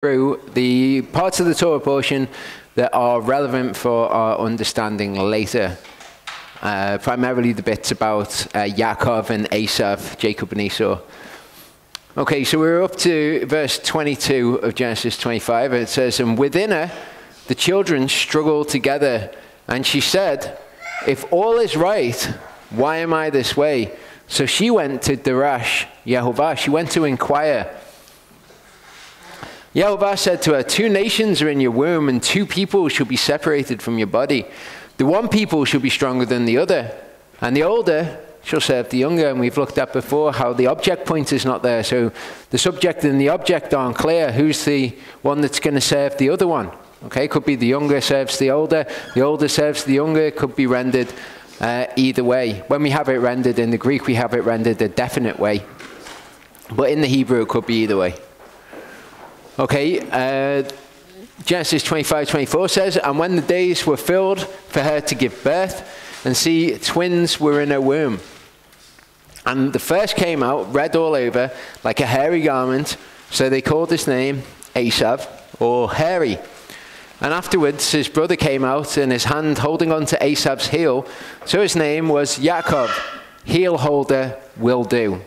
through the parts of the Torah portion that are relevant for our understanding later. Primarily the bits about Yaakov and Esav, Jacob and Esau. Okay, so we're up to verse 22 of Genesis 25. And it says, "And within her, the children struggled together. And she said, 'If all is right, why am I this way?' So she went to Darash Yehovah. She went to inquire. Yehovah said to her, 'Two nations are in your womb, and two people shall be separated from your body. The one people shall be stronger than the other, and the older shall serve the younger.'" And we've looked at before how the object point is not there. So the subject and the object aren't clear. Who's the one that's going to serve the other one? Okay, it could be the younger serves the older serves the younger. It could be rendered either way. When we have it rendered in the Greek, we have it rendered a definite way. But in the Hebrew, it could be either way. Okay, Genesis 25:24 says, "And when the days were filled for her to give birth, and see, twins were in her womb. And the first came out red all over, like a hairy garment, so they called his name Esav, or hairy. And afterwards his brother came out, and his hand holding on to Esav's heel, so his name was Yaakov, heel holder will do.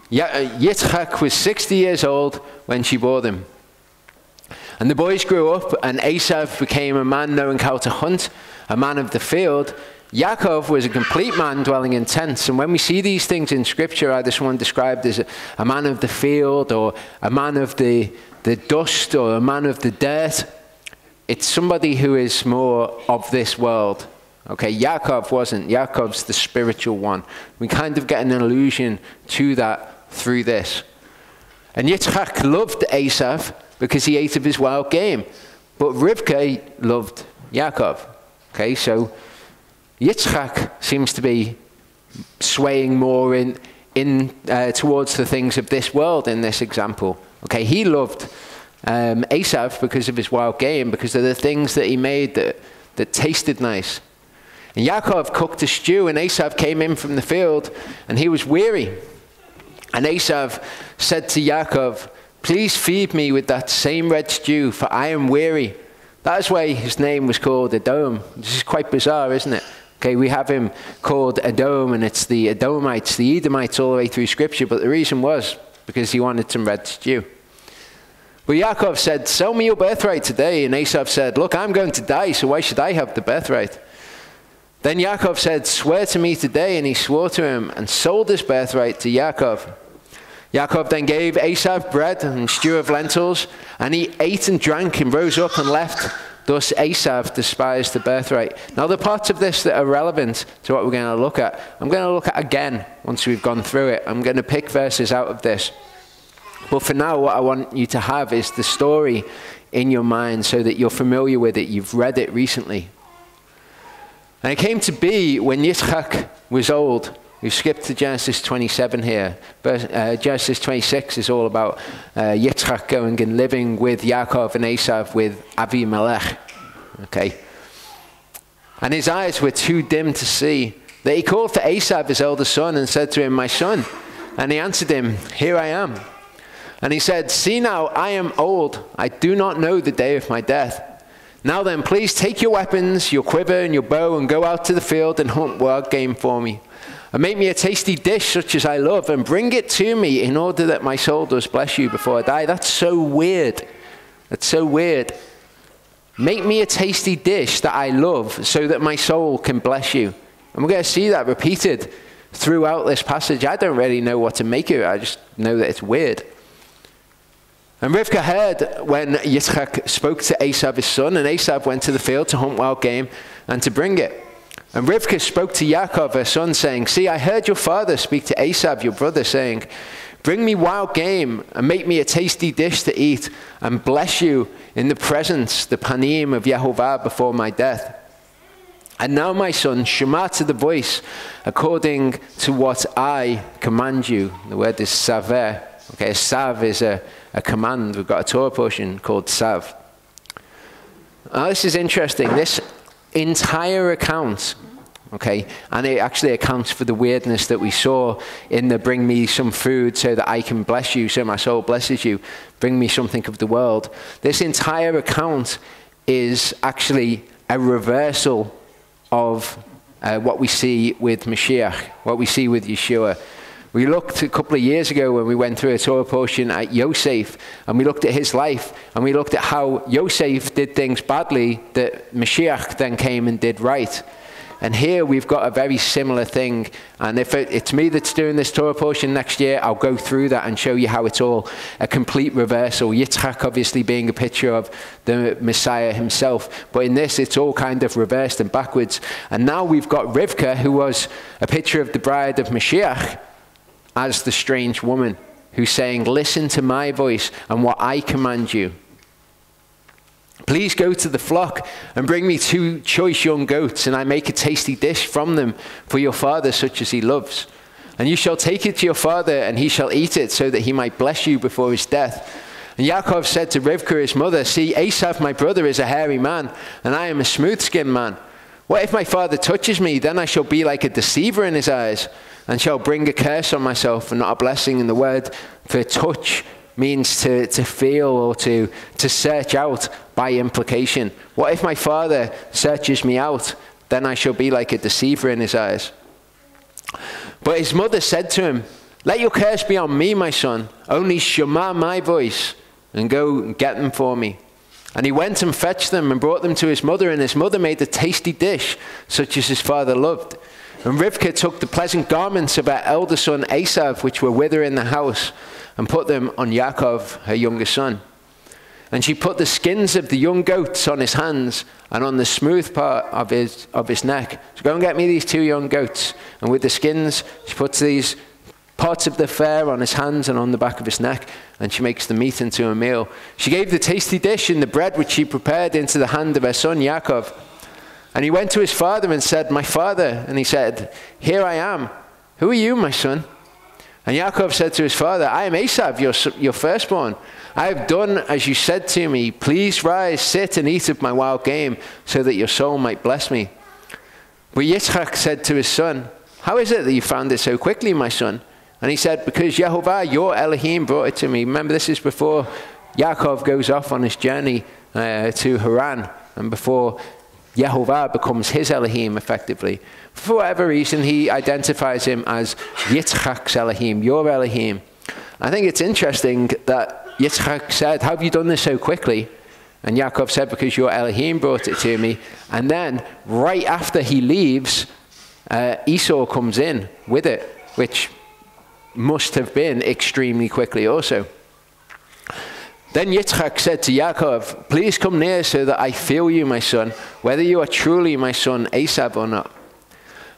Yitzchak was 60 years old when she bore them. And the boys grew up, and Esav became a man knowing how to hunt, a man of the field. Yaakov was a complete man dwelling in tents." And when we see these things in Scripture, either someone described as a man of the field, or a man of the dust, or a man of the dirt, it's somebody who is more of this world. Okay, Yaakov wasn't. Yaakov's the spiritual one. We kind of get an allusion to that through this. And Yitzchak loved Esav because he ate of his wild game. But Rivka loved Yaakov. Okay, so Yitzchak seems to be swaying more towards the things of this world in this example. Okay, he loved Esav because of his wild game, because of the things that he made that tasted nice. And Yaakov cooked a stew, and Esav came in from the field, and he was weary. And Esav said to Yaakov, "Please feed me with that same red stew, for I am weary." That's why his name was called Edom. This is quite bizarre, isn't it? Okay, we have him called Edom, and it's the Edomites, the Edomites all the way through Scripture, but the reason was because he wanted some red stew. But Yaakov said, "Sell me your birthright today." And Esav said, "Look, I'm going to die, so why should I have the birthright?" Then Yaakov said, "Swear to me today." And he swore to him and sold his birthright to Yaakov. Yaakov then gave Esav bread and stew of lentils, and he ate and drank and rose up and left. Thus Esav despised the birthright. Now the parts of this that are relevant to what we're going to look at, I'm going to look at again once we've gone through it. I'm going to pick verses out of this. But for now, what I want you to have is the story in your mind so that you're familiar with it. You've read it recently. And it came to be when Yitzchak was old. We've skipped to Genesis 27 here. Genesis 26 is all about Yitzchak going and living with Yaakov and Esav with Avimelech. Okay. And his eyes were too dim to see, that he called for Esav, his elder son, and said to him, "My son." And he answered him, "Here I am." And he said, "See now, I am old. I do not know the day of my death. Now then, please take your weapons, your quiver and your bow, and go out to the field and hunt wild game for me. And make me a tasty dish such as I love, and bring it to me in order that my soul does bless you before I die." That's so weird. That's so weird. Make me a tasty dish that I love so that my soul can bless you. And we're going to see that repeated throughout this passage. I don't really know what to make of it. I just know that it's weird. And Rivka heard when Yitzchak spoke to Esav his son, and Esav went to the field to hunt wild game and to bring it. And Rivka spoke to Yaakov her son, saying, "See, I heard your father speak to Esav your brother, saying, 'Bring me wild game and make me a tasty dish to eat, and bless you in the presence, the panim of Yehovah before my death. And now, my son, shema to the voice according to what I command you.'" The word is saveh. Okay, sav is a command. We've got a Torah portion called sav. Now, this is interesting. This entire account Okay, and it actually accounts for the weirdness that we saw in the bring me some food so that I can bless you, so my soul blesses you. Bring me something of the world. This entire account is actually a reversal of what we see with Mashiach, what we see with Yeshua. We looked a couple of years ago when we went through a Torah portion at Yosef, and we looked at his life, and we looked at how Yosef did things badly that Mashiach then came and did right. And here we've got a very similar thing. And if it's me that's doing this Torah portion next year, I'll go through that and show you how it's all a complete reversal. Yitzchak obviously being a picture of the Messiah himself. But in this, it's all kind of reversed and backwards. And now we've got Rivka, who was a picture of the bride of Mashiach, as the strange woman who's saying, listen to my voice and what I command you. Please go to the flock and bring me 2 choice young goats, and I make a tasty dish from them for your father, such as he loves. And you shall take it to your father, and he shall eat it, so that he might bless you before his death. And Yaakov said to Rivka, his mother, see, Esav, my brother, is a hairy man, and I am a smooth-skinned man. What if my father touches me? Then I shall be like a deceiver in his eyes, and shall bring a curse on myself and not a blessing. And the word for touch means to feel or to search out by implication. What if my father searches me out? Then I shall be like a deceiver in his eyes. But his mother said to him, let your curse be on me, my son. Only shema my voice and go get them for me. And he went and fetched them and brought them to his mother, and his mother made a tasty dish, such as his father loved. And Rivka took the pleasant garments of her elder son Esav, which were with her in the house, and put them on Yaakov, her younger son. And she put the skins of the young goats on his hands and on the smooth part of his neck. So go and get me these 2 young goats. And with the skins, she puts these parts of the fur on his hands and on the back of his neck, and she makes the meat into a meal. She gave the tasty dish and the bread which she prepared into the hand of her son Yaakov. And he went to his father and said, my father. And he said, here I am. Who are you, my son? And Yaakov said to his father, I am Esav, your firstborn. I have done as you said to me. Please rise, sit and eat of my wild game, so that your soul might bless me. But Yitzchak said to his son, how is it that you found it so quickly, my son? And he said, because Yehovah, your Elohim, brought it to me. Remember, this is before Yaakov goes off on his journey to Haran, and before Yehovah becomes his Elohim, effectively. For whatever reason, he identifies him as Yitzchak's Elohim, your Elohim. I think it's interesting that Yitzchak said, how have you done this so quickly? And Yaakov said, because your Elohim brought it to me. And then, right after he leaves, Esau comes in with it, which must have been extremely quickly also. Then Yitzchak said to Yaakov, please come near so that I feel you, my son, whether you are truly my son Esav or not.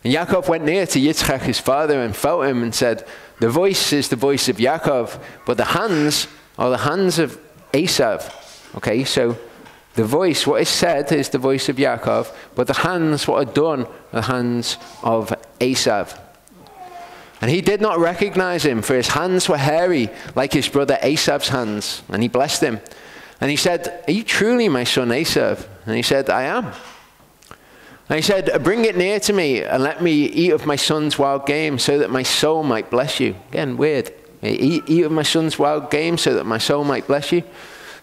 And Yaakov went near to Yitzchak his father and felt him and said, the voice is the voice of Yaakov, but the hands are the hands of Esav. Okay, so the voice, what is said, is the voice of Yaakov, but the hands, what are done, are the hands of Esav. And he did not recognize him, for his hands were hairy, like his brother Esav's hands. And he blessed him. And he said, are you truly my son Esav? And he said, I am. And he said, bring it near to me, and let me eat of my son's wild game, so that my soul might bless you. Again, weird. Eat of my son's wild game, so that my soul might bless you.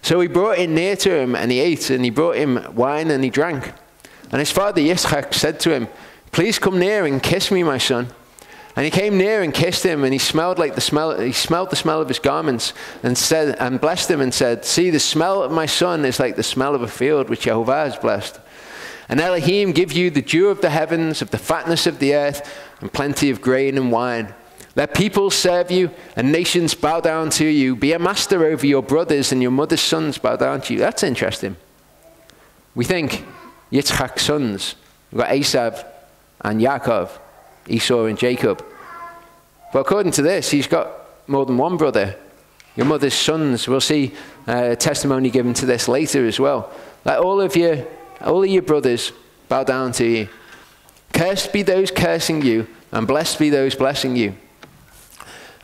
So he brought it near to him, and he ate, and he brought him wine, and he drank. And his father Yitzchak said to him, please come near and kiss me, my son. And he came near and kissed him, and he smelled the smell of his garments, and blessed him and said, see, the smell of my son is like the smell of a field which Yehovah has blessed. And Elohim give you the dew of the heavens, of the fatness of the earth, and plenty of grain and wine. Let peoples serve you, and nations bow down to you. Be a master over your brothers, and your mother's sons bow down to you. That's interesting. We think Yitzchak's sons, we've got Esav and Yaakov, Esau and Jacob. But according to this, he's got more than one brother. Your mother's sons. We'll see testimony given to this later as well. Let all of your brothers bow down to you. Cursed be those cursing you, and blessed be those blessing you.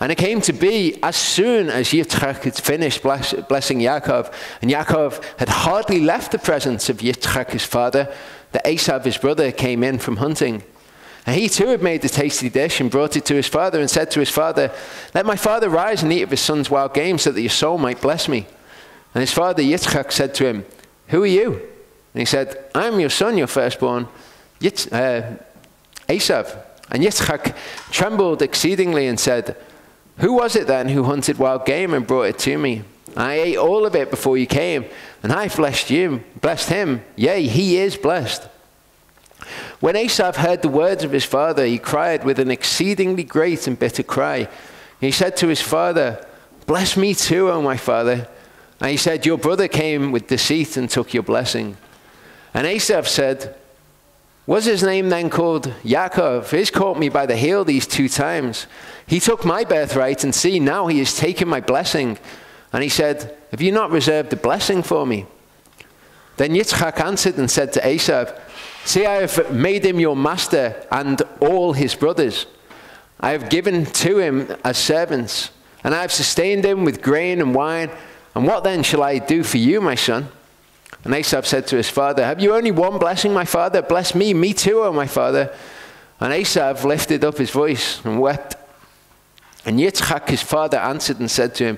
And it came to be, as soon as Yitzchak had finished blessing Yaakov, and Yaakov had hardly left the presence of Yitzchak his father, that Esav his brother came in from hunting. And he too had made the tasty dish and brought it to his father and said to his father, "Let my father rise and eat of his son's wild game so that your soul might bless me." And his father Yitzchak said to him, "Who are you?" And he said, "I am your son, your firstborn, Esav." And Yitzchak trembled exceedingly and said, "Who was it then who hunted wild game and brought it to me? I ate all of it before you came, and I blessed him. Yea, he is blessed." When Esav heard the words of his father, he cried with an exceedingly great and bitter cry. He said to his father, "Bless me too, O my father." And he said, "Your brother came with deceit and took your blessing." And Esav said, "Was his name then called Yaakov? He's caught me by the heel these 2 times. He took my birthright, and see, now he has taken my blessing." And he said, "Have you not reserved a blessing for me?" Then Yitzchak answered and said to Esav, "See, I have made him your master and all his brothers. I have given to him as servants, and I have sustained him with grain and wine. And what then shall I do for you, my son?" And Esav said to his father, "Have you only one blessing, my father? Bless me too, O my father." And Esav lifted up his voice and wept. And Yitzchak his father answered and said to him,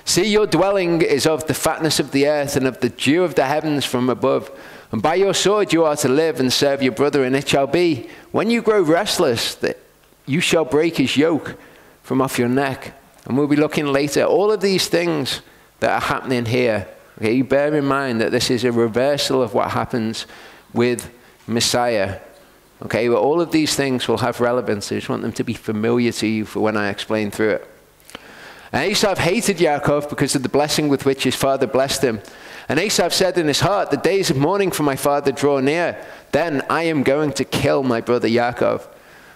"See, your dwelling is of the fatness of the earth and of the dew of the heavens from above. And by your sword you are to live and serve your brother. And it shall be, when you grow restless, that you shall break his yoke from off your neck." And we'll be looking later. All of these things that are happening here, okay, you bear in mind that this is a reversal of what happens with Messiah. Okay, but all of these things will have relevance. I just want them to be familiar to you for when I explain through it. And Esav hated Yaakov because of the blessing with which his father blessed him. And Esav said in his heart, "The days of mourning for my father draw near. Then I am going to kill my brother Yaakov."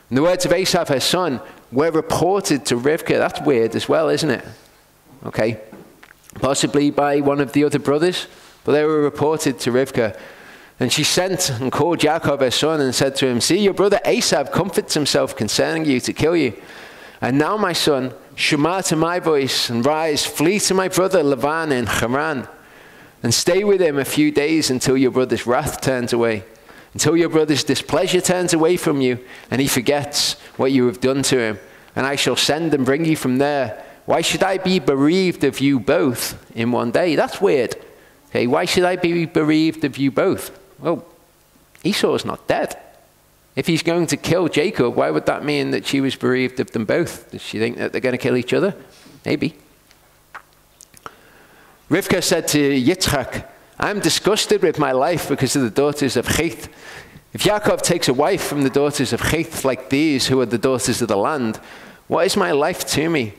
And the words of Esav, her son, were reported to Rivkah. That's weird as well, isn't it? Okay. Possibly by one of the other brothers, but they were reported to Rivkah. And she sent and called Yaakov her son and said to him, "See, your brother Esav comforts himself concerning you to kill you. And now, my son, shema to my voice and rise, flee to my brother Lavan in Haran, and stay with him a few days until your brother's wrath turns away, until your brother's displeasure turns away from you, and he forgets what you have done to him. And I shall send and bring you from there. Why should I be bereaved of you both in one day?" That's weird. Okay, why should I be bereaved of you both? Well, Esau's not dead. If he's going to kill Jacob, why would that mean that she was bereaved of them both? Does she think that they're going to kill each other? Maybe. Rivkah said to Yitzchak, "I am disgusted with my life because of the daughters of Cheth. If Yaakov takes a wife from the daughters of Cheth like these, who are the daughters of the land, what is my life to me?"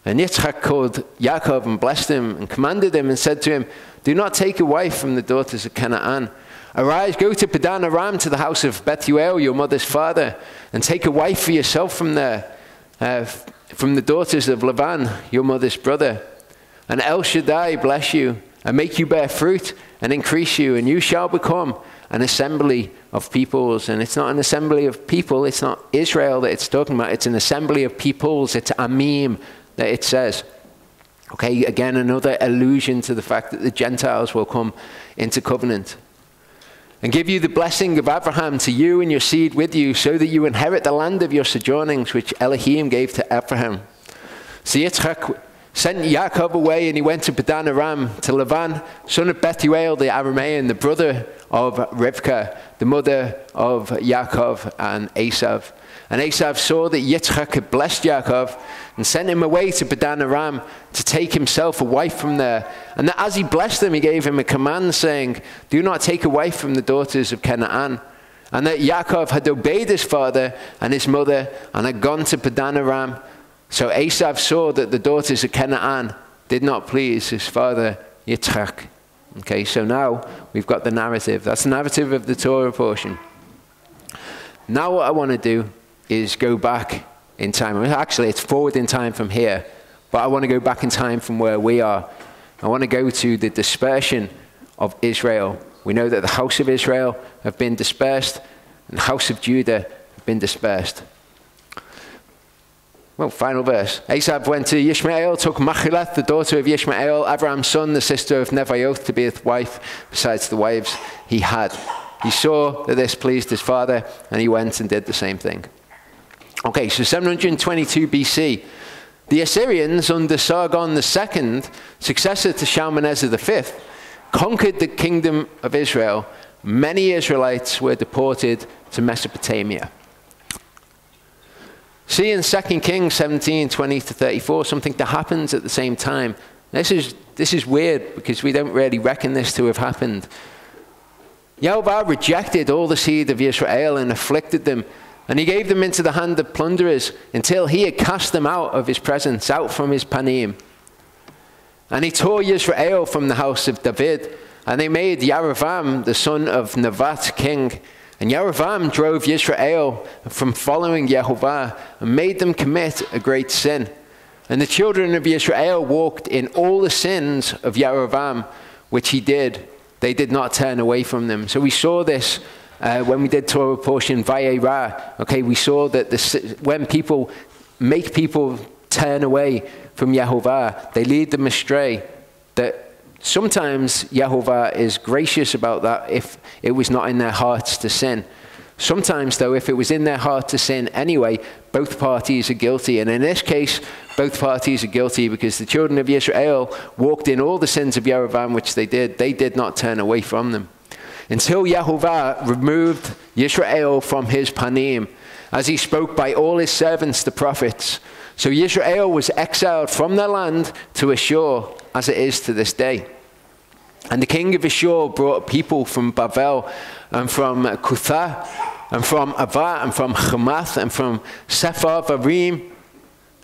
And Yitzchak called Yaakov and blessed him and commanded him and said to him, "Do not take a wife from the daughters of Canaan. Arise, go to Padan Aram to the house of Bethuel, your mother's father, and take a wife for yourself from there, from the daughters of Lavan, your mother's brother. And El Shaddai bless you, and make you bear fruit, and increase you, and you shall become an assembly of peoples." And it's not an assembly of people, it's not Israel that it's talking about, it's an assembly of peoples, it's Amim that it says. Okay, again, another allusion to the fact that the Gentiles will come into covenant. "And give you the blessing of Abraham to you and your seed with you, so that you inherit the land of your sojournings, which Elohim gave to Abraham." So Yitzchak sent Yaakov away, and he went to Padan Aram, to Lavan, son of Bethuel the Aramean, the brother of Rivkah, the mother of Yaakov and Esav. And Esav saw that Yitzchak had blessed Yaakov and sent him away to Padan Aram to take himself a wife from there. And that as he blessed him, he gave him a command saying, "Do not take a wife from the daughters of Canaan." And that Yaakov had obeyed his father and his mother and had gone to Padan Aram. So Esav saw that the daughters of Canaan did not please his father Yitzchak. Okay, so now we've got the narrative. That's the narrative of the Torah portion. Now what I want to do is go back in time. Actually, it's forward in time from here, but I want to go back in time from where we are. I want to go to the dispersion of Israel. We know that the house of Israel have been dispersed, and the house of Judah have been dispersed. Well, final verse. Esav went to Yishmael, took Machilath, the daughter of Yishmael, Abraham's son, the sister of Nebaioth, to be his wife, besides the wives he had. He saw that this pleased his father, and he went and did the same thing. Okay, so 722 BC, the Assyrians under Sargon II, successor to Shalmaneser V, conquered the kingdom of Israel. Many Israelites were deported to Mesopotamia. See in 2 Kings 17, 20-34, something that happens at the same time. This is weird because we don't really reckon this to have happened. Yahweh rejected all the seed of Israel and afflicted them, and he gave them into the hand of plunderers until he had cast them out of his presence, out from his panim. And he tore Israel from the house of David, and they made Yerovam the son of Nevat king. And Yerovam drove Israel from following Yehovah and made them commit a great sin. And the children of Israel walked in all the sins of Yerovam, which he did. They did not turn away from them. So we saw this when we did Torah portion Vayera. Okay, we saw that when people make people turn away from Yehovah, they lead them astray. That sometimes Yehovah is gracious about that if it was not in their hearts to sin. Sometimes, though, if it was in their heart to sin anyway, both parties are guilty. And in this case, both parties are guilty because the children of Israel walked in all the sins of Yerovam, which they did not turn away from them. Until Yehovah removed Israel from his panim, as he spoke by all his servants, the prophets. So Israel was exiled from their land to Ashur, as it is to this day. And the king of Ashur brought people from Bavel, and from Kutha, and from Ava, and from Hamath, and from Sephar Vayim,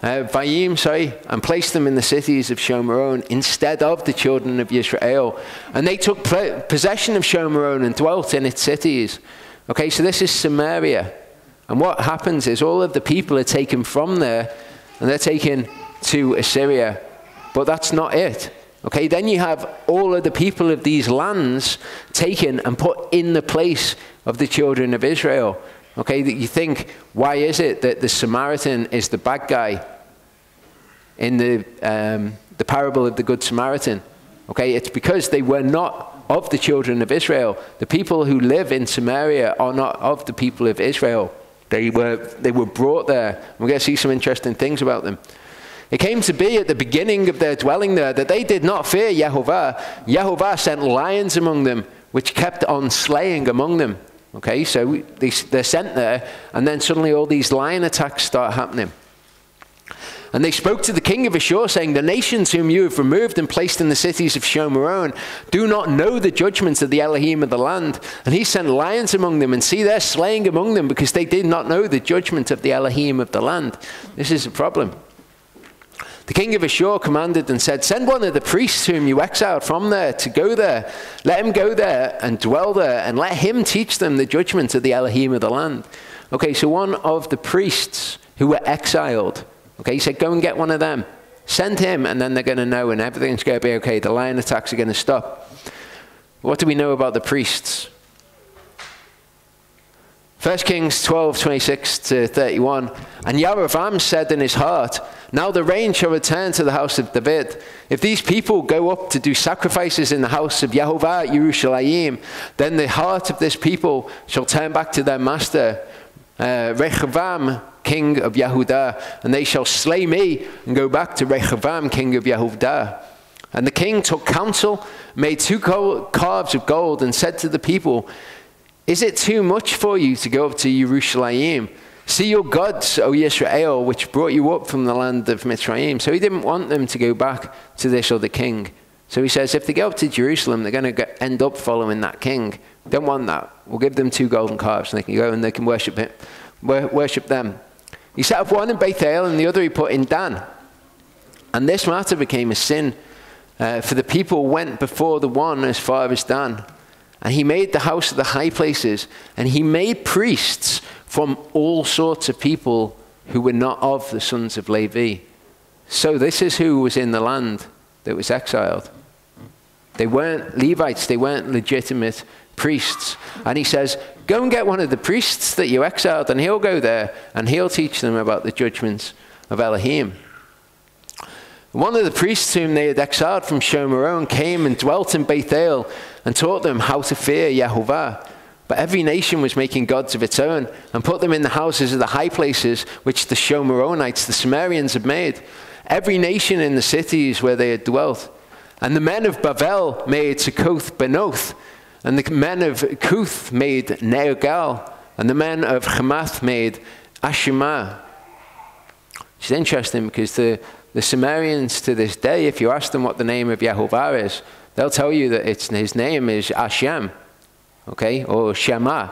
and placed them in the cities of Shomeron instead of the children of Israel. And they took possession of Shomeron and dwelt in its cities. Okay, so this is Samaria. And what happens is all of the people are taken from there, and they're taken to Assyria. But that's not it. Okay, then you have all of the people of these lands taken and put in the place of the children of Israel. Okay, that you think, why is it that the Samaritan is the bad guy in the parable of the Good Samaritan? Okay, it's because they were not of the children of Israel. The people who live in Samaria are not of the people of Israel. They were brought there. We're going to see some interesting things about them. It came to be at the beginning of their dwelling there that they did not fear Yehovah. Yehovah sent lions among them, which kept on slaying among them. Okay, so they're sent there, and then suddenly all these lion attacks start happening. And they spoke to the king of Ashur, saying, the nations whom you have removed and placed in the cities of Shomeron do not know the judgments of the Elohim of the land. And he sent lions among them, and see, they're slaying among them because they did not know the judgment of the Elohim of the land. This is a problem. The king of Ashur commanded and said, send one of the priests whom you exiled from there to go there. Let him go there and dwell there, and let him teach them the judgment of the Elohim of the land. Okay, so one of the priests who were exiled, okay, he said, go and get one of them. Send him, and then they're going to know, and everything's going to be okay. The lion attacks are going to stop. What do we know about the priests? 1 Kings 12, 26-31. And Yerovam said in his heart, now the reign shall return to the house of David. If these people go up to do sacrifices in the house of Yehovah at Yerushalayim, then the heart of this people shall turn back to their master, Rehoboam, king of Yehudah, and they shall slay me and go back to Rehoboam, king of Yehudah. And the king took counsel, made 2 calves of gold, and said to the people, is it too much for you to go up to Yerushalayim? See your gods, O Yisrael, which brought you up from the land of Mitzrayim. So he didn't want them to go back to this other king. So he says, if they go up to Jerusalem, they're going to end up following that king. Don't want that. We'll give them 2 golden calves, and they can go and they can worship them. He set up one in Bethel, and the other he put in Dan. And this matter became a sin, for the people went before the one as far as Dan. And he made the house of the high places, and he made priests from all sorts of people who were not of the sons of Levi. So this is who was in the land that was exiled. They weren't Levites, they weren't legitimate priests. And he says, go and get one of the priests that you exiled, and he'll go there, and he'll teach them about the judgments of Elohim. One of the priests whom they had exiled from Shomeron came and dwelt in Bethel and taught them how to fear Yehovah. But every nation was making gods of its own and put them in the houses of the high places which the Shomeronites, the Sumerians, had made. Every nation in the cities where they had dwelt. And the men of Bavel made Succoth Benoth, and the men of Cuth made Nergal, and the men of Hamath made Ashima. It's interesting because the Sumerians to this day, if you ask them what the name of Yehovah is, they'll tell you that his name is Hashem, okay, or Shema,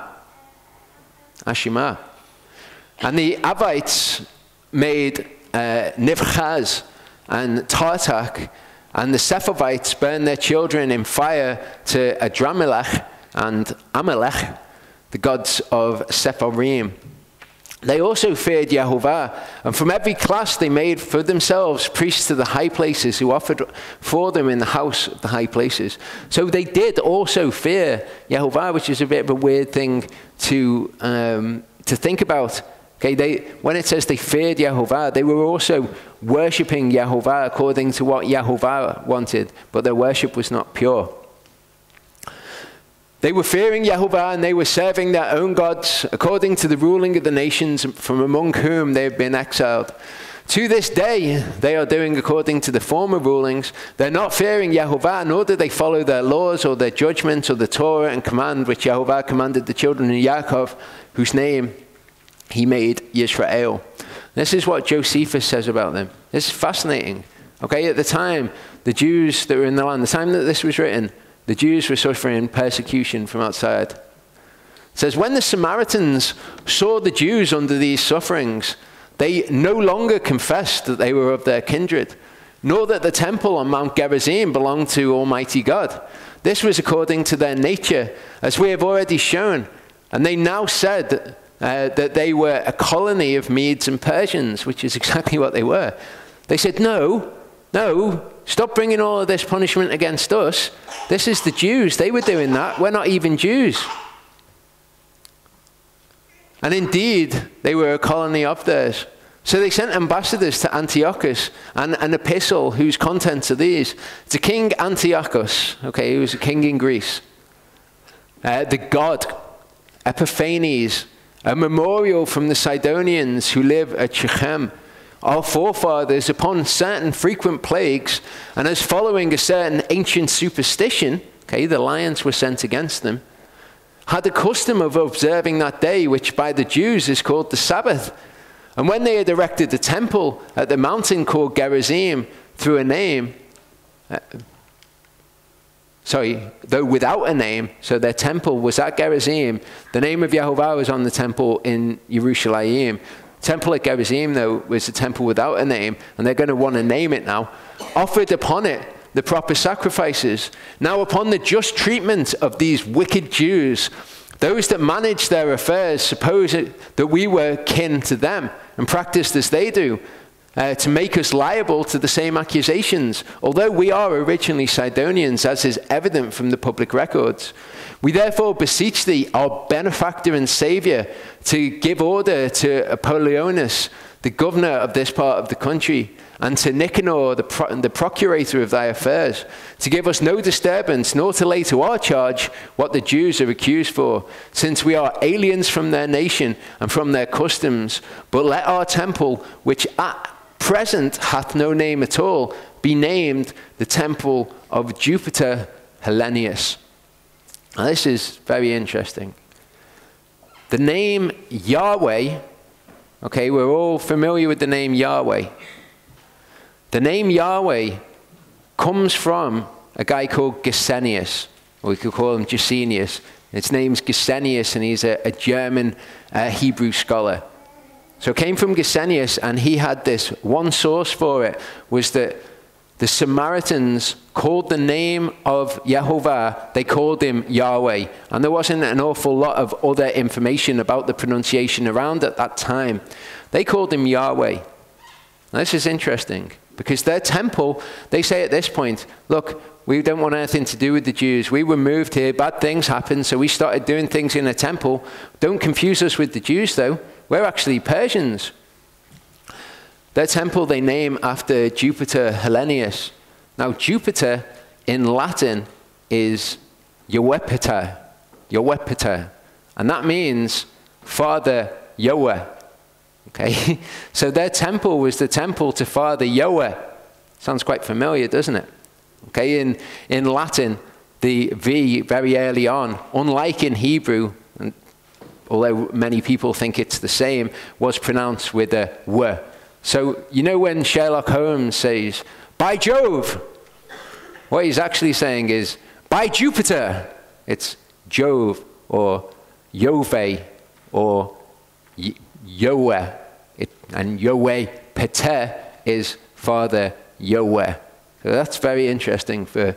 Ashima. And the Avites made Nivchaz and Tartak, and the Sepharvites burned their children in fire to Adramelech and Amalek, the gods of Sepharim. They also feared Yehovah, and from every class they made for themselves priests to the high places who offered for them in the house of the high places. So they did also fear Yehovah, which is a bit of a weird thing to think about. Okay, when it says they feared Yehovah, they were also worshipping Yehovah according to what Yehovah wanted, but their worship was not pure. They were fearing Yehovah, and they were serving their own gods according to the ruling of the nations from among whom they have been exiled. To this day, they are doing according to the former rulings. They're not fearing Yehovah, nor do they follow their laws or their judgments or the Torah and command which Yehovah commanded the children of Yaakov, whose name he made Yisrael. This is what Josephus says about them. This is fascinating. Okay, at the time, the Jews that were in the land, the time that this was written, the Jews were suffering persecution from outside. It says, when the Samaritans saw the Jews under these sufferings, they no longer confessed that they were of their kindred, nor that the temple on Mount Gerizim belonged to Almighty God. This was according to their nature, as we have already shown. And they now said that they were a colony of Medes and Persians, which is exactly what they were. They said, no, stop bringing all of this punishment against us. This is the Jews. They were doing that. We're not even Jews. And indeed, they were a colony of theirs. So they sent ambassadors to Antiochus and an epistle whose contents are these. To King Antiochus, okay, who was a king in Greece, the god Epiphanes, a memorial from the Sidonians who live at Shechem, our forefathers, upon certain frequent plagues, and as following a certain ancient superstition, okay, the lions were sent against them, had the custom of observing that day, which by the Jews is called the Sabbath. And when they had erected the temple at the mountain called Gerizim through a name, though without a name, so their temple was at Gerizim, the name of Yehovah was on the temple in Yerushalayim. Temple at Gerizim, though, was a temple without a name, and they're going to want to name it now. Offered upon it the proper sacrifices. Now upon the just treatment of these wicked Jews, those that manage their affairs suppose that we were kin to them and practiced as they do, to make us liable to the same accusations, although we are originally Sidonians, as is evident from the public records. We therefore beseech thee, our benefactor and saviour, to give order to Apollonius, the governor of this part of the country, and to Nicanor, the procurator of thy affairs, to give us no disturbance, nor to lay to our charge what the Jews are accused for, since we are aliens from their nation and from their customs. But let our temple, which at present hath no name at all, be named the temple of Jupiter Hellenius. Now this is very interesting. The name Yahweh, okay, we're all familiar with the name Yahweh. The name Yahweh comes from a guy called Gesenius, or we could call him Gesenius. His name's Gesenius, and he's a German Hebrew scholar. So it came from Gesenius, and he had this one source for it, was that the Samaritans called the name of Yehovah, they called him Yahweh. And there wasn't an awful lot of other information about the pronunciation around at that time. They called him Yahweh. Now, this is interesting, because their temple, they say at this point, look, we don't want anything to do with the Jews. We were moved here, bad things happened, so we started doing things in a temple. Don't confuse us with the Jews, though. We're actually Persians. Their temple they name after Jupiter Hellenius. Now, Jupiter in Latin is Jupiter. And that means Father Yahweh. Okay, so their temple was the temple to Father Yahweh. Sounds quite familiar, doesn't it? Okay, in Latin, the V very early on, unlike in Hebrew, and although many people think it's the same, was pronounced with a W. So, you know when Sherlock Holmes says, "By Jove," what he's actually saying is, "By Jupiter." It's Jove, or Yahweh, or Yahweh. And Yahweh Pater is Father Yahweh. So that's very interesting for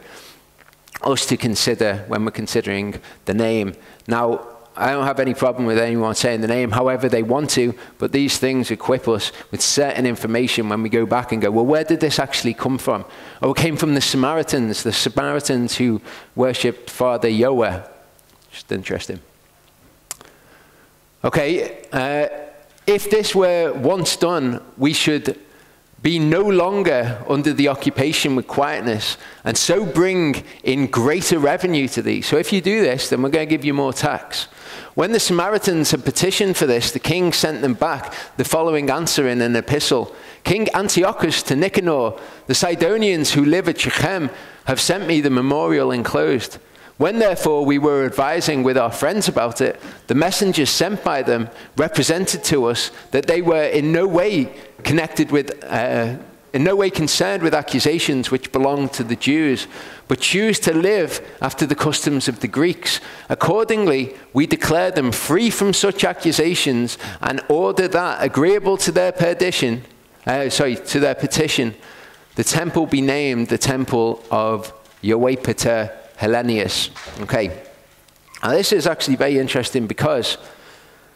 us to consider when we're considering the name. Now, I don't have any problem with anyone saying the name however they want to, but these things equip us with certain information when we go back and go, well, where did this actually come from? Oh, it came from the Samaritans who worshipped Father Yahweh. Just interesting. Okay, if this were once done, we should be no longer under the occupation with quietness, and so bring in greater revenue to thee. So if you do this, then we're going to give you more tax. When the Samaritans had petitioned for this, the king sent them back the following answer in an epistle. King Antiochus to Nicanor, the Sidonians who live at Shechem have sent me the memorial enclosed. When therefore we were advising with our friends about it, the messengers sent by them represented to us that they were in no way concerned with accusations which belonged to the Jews, but choose to live after the customs of the Greeks. Accordingly, we declare them free from such accusations and order that, agreeable to their petition, the temple be named the temple of Yahweh Pater Hellenius. Okay, now this is actually very interesting because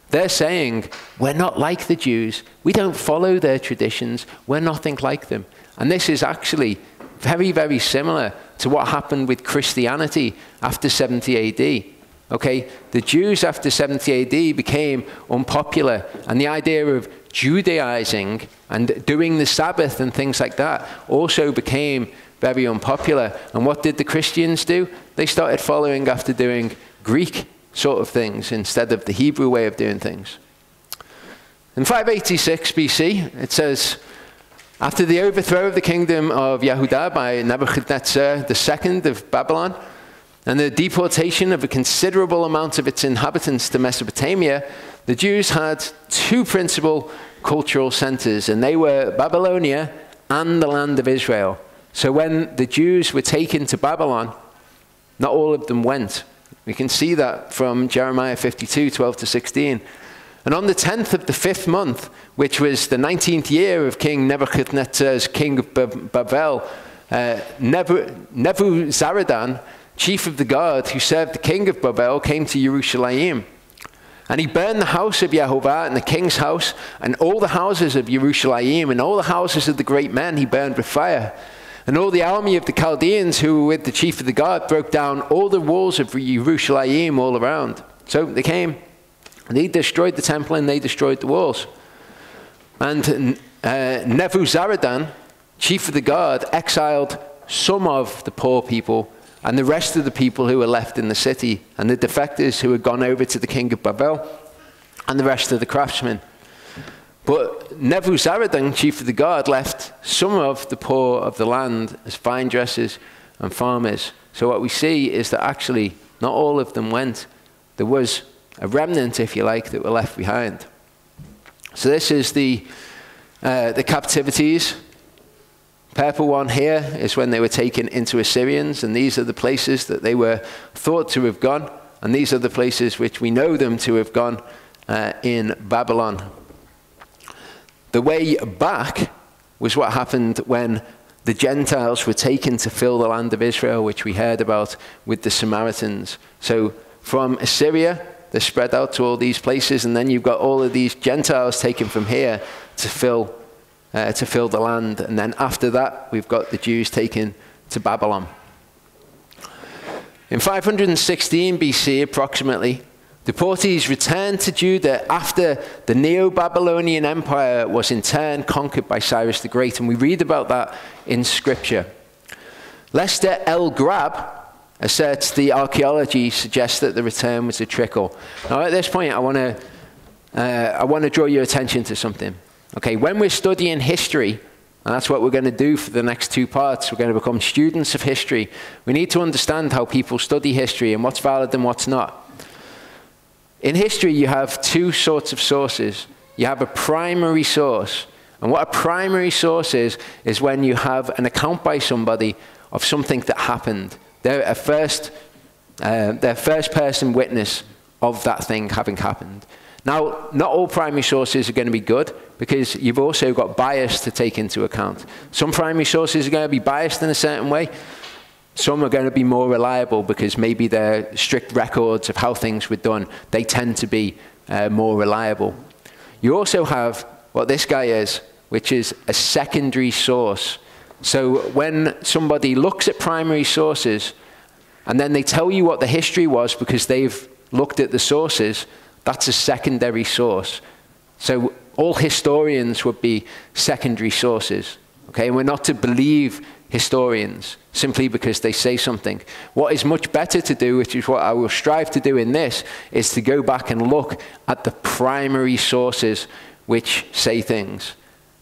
they're saying, we're not like the Jews. We don't follow their traditions. We're nothing like them. And this is actually very, very similar to what happened with Christianity after 70 AD. Okay, the Jews after 70 AD became unpopular, and the idea of Judaizing and doing the Sabbath and things like that also became very unpopular. And what did the Christians do? They started following after doing Greek sort of things instead of the Hebrew way of doing things. In 586 BC, it says, after the overthrow of the kingdom of Yehudah by Nebuchadnezzar II of Babylon, and the deportation of a considerable amount of its inhabitants to Mesopotamia, the Jews had two principal cultural centers, and they were Babylonia and the land of Israel. So when the Jews were taken to Babylon, not all of them went. We can see that from Jeremiah 52, 12 to 16. And on the 10th of the 5th month, which was the 19th year of King Nebuchadnezzar's king of Babel, Nebuzaradan, chief of the guard who served the king of Babel, came to Jerusalem. And he burned the house of Jehovah and the king's house, and all the houses of Jerusalem, and all the houses of the great men he burned with fire. And all the army of the Chaldeans who were with the chief of the guard broke down all the walls of Jerusalem all around. So they came, and they destroyed the temple, and they destroyed the walls. And Nebuzaradan, chief of the guard, exiled some of the poor people and the rest of the people who were left in the city, and the defectors who had gone over to the king of Babel, and the rest of the craftsmen. But Nebuzaradan, chief of the guard, left some of the poor of the land as vine dressers and farmers. So what we see is that actually not all of them went. There was a remnant, if you like, that were left behind. So this is the captivities. Purple one here is when they were taken into Assyrians, and these are the places that they were thought to have gone, and these are the places which we know them to have gone in Babylon. The way back was what happened when the Gentiles were taken to fill the land of Israel, which we heard about with the Samaritans. So from Assyria, they're spread out to all these places, and then you've got all of these Gentiles taken from here to fill the land. And then after that, we've got the Jews taken to Babylon. In 516 BC, approximately, the Portes returned to Judah after the Neo-Babylonian Empire was in turn conquered by Cyrus the Great, and we read about that in Scripture. Lester El Grab, asserts the archaeology suggests that the return was a trickle. Now, at this point, I want to draw your attention to something. Okay, when we're studying history, and that's what we're going to do for the next 2 parts, we're going to become students of history. We need to understand how people study history and what's valid and what's not. In history, you have 2 sorts of sources. You have a primary source. And what a primary source is when you have an account by somebody of something that happened. They're a first-person witness of that thing having happened. Now, not all primary sources are going to be good, because you've also got bias to take into account. Some primary sources are going to be biased in a certain way. Some are going to be more reliable because maybe they're strict records of how things were done. They tend to be more reliable. You also have what this guy is, which is a secondary source. So when somebody looks at primary sources and then they tell you what the history was because they've looked at the sources, that's a secondary source. So all historians would be secondary sources. Okay, and we're not to believe historians simply because they say something. What is much better to do, which is what I will strive to do in this, is to go back and look at the primary sources which say things.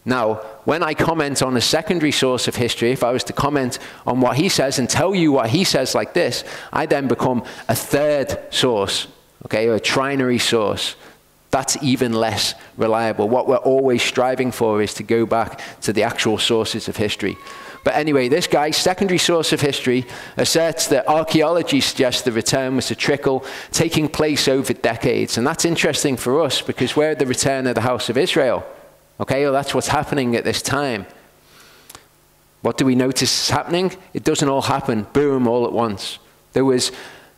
Now, when I comment on a secondary source of history, if I was to comment on what he says and tell you what he says like this, I then become a third source, okay, or a trinary source. That's even less reliable. What we're always striving for is to go back to the actual sources of history. But anyway, this guy, secondary source of history, asserts that archaeology suggests the return was a trickle taking place over decades. And that's interesting for us because we're the return of the house of Israel. Okay, well, that's what's happening at this time. What do we notice is happening? It doesn't all happen, boom, all at once. There was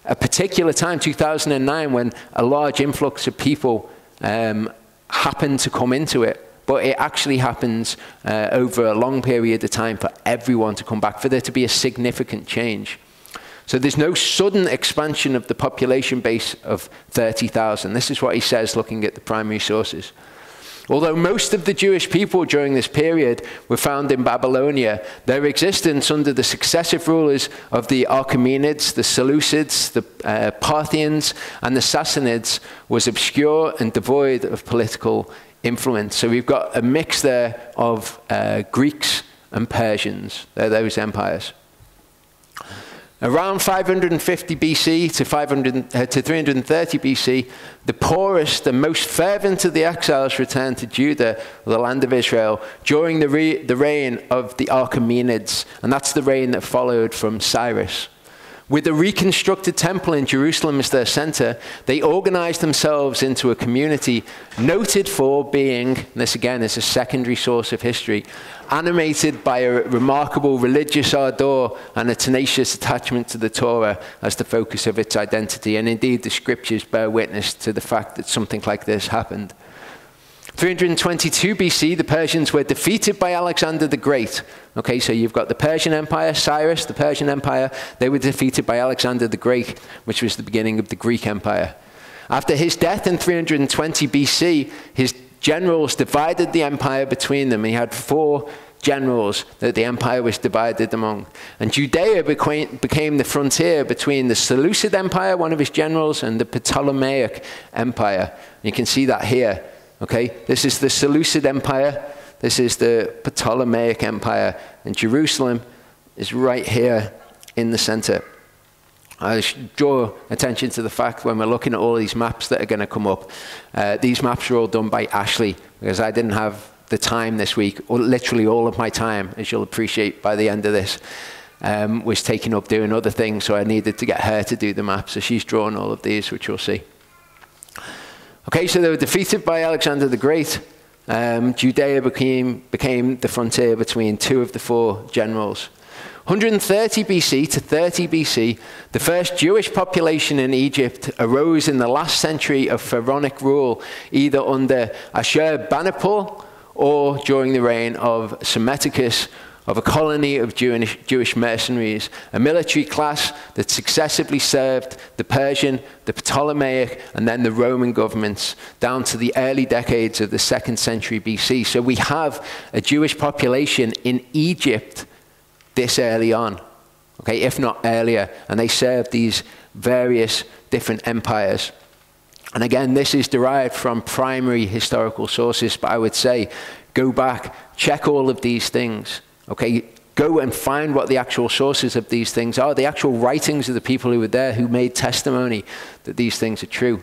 a particular time, 2009, when a large influx of people happened to come into it. But it actually happens over a long period of time for everyone to come back, for there to be a significant change. So there's no sudden expansion of the population base of 30,000. This is what he says looking at the primary sources. Although most of the Jewish people during this period were found in Babylonia, their existence under the successive rulers of the Achaemenids, the Seleucids, the Parthians, and the Sassanids was obscure and devoid of political influence. So we've got a mix there of Greeks and Persians. They're those empires. Around 550 BC to 330 BC, the poorest and most fervent of the exiles returned to Judah, the land of Israel, during the reign of the Achaemenids, and that's the reign that followed from Cyrus. With a reconstructed temple in Jerusalem as their center, they organized themselves into a community noted for being, and this again is a secondary source of history, animated by a remarkable religious ardor and a tenacious attachment to the Torah as the focus of its identity. And indeed, the scriptures bear witness to the fact that something like this happened. 322 BC, the Persians were defeated by Alexander the Great. Okay, so you've got the Persian Empire, Cyrus, the Persian Empire. They were defeated by Alexander the Great, which was the beginning of the Greek Empire. After his death in 320 BC, his generals divided the empire between them. He had 4 generals that the empire was divided among. And Judea became the frontier between the Seleucid Empire, one of his generals, and the Ptolemaic Empire. You can see that here. Okay, this is the Seleucid Empire, this is the Ptolemaic Empire, and Jerusalem is right here in the center. I draw attention to the fact when we're looking at all these maps that are going to come up, these maps are all done by Ashley, because I didn't have the time this week, or literally all of my time, as you'll appreciate by the end of this, was taken up doing other things, so I needed to get her to do the maps, so she's drawn all of these, which you'll see. Okay, so they were defeated by Alexander the Great. Judea became the frontier between 2 of the 4 generals. 130 BC to 30 BC, the first Jewish population in Egypt arose in the last century of pharaonic rule, either under Ashurbanipal or during the reign of Psammetichus, of a colony of Jewish mercenaries, a military class that successively served the Persian, the Ptolemaic, and then the Roman governments down to the early decades of the 2nd century BC. So we have a Jewish population in Egypt this early on. okay, if not earlier, and they served these various different empires. And again, this is derived from primary historical sources, but I would say go back, check all of these things, okay? Go and find what the actual sources of these things are, the actual writings of the people who were there, who made testimony that these things are true.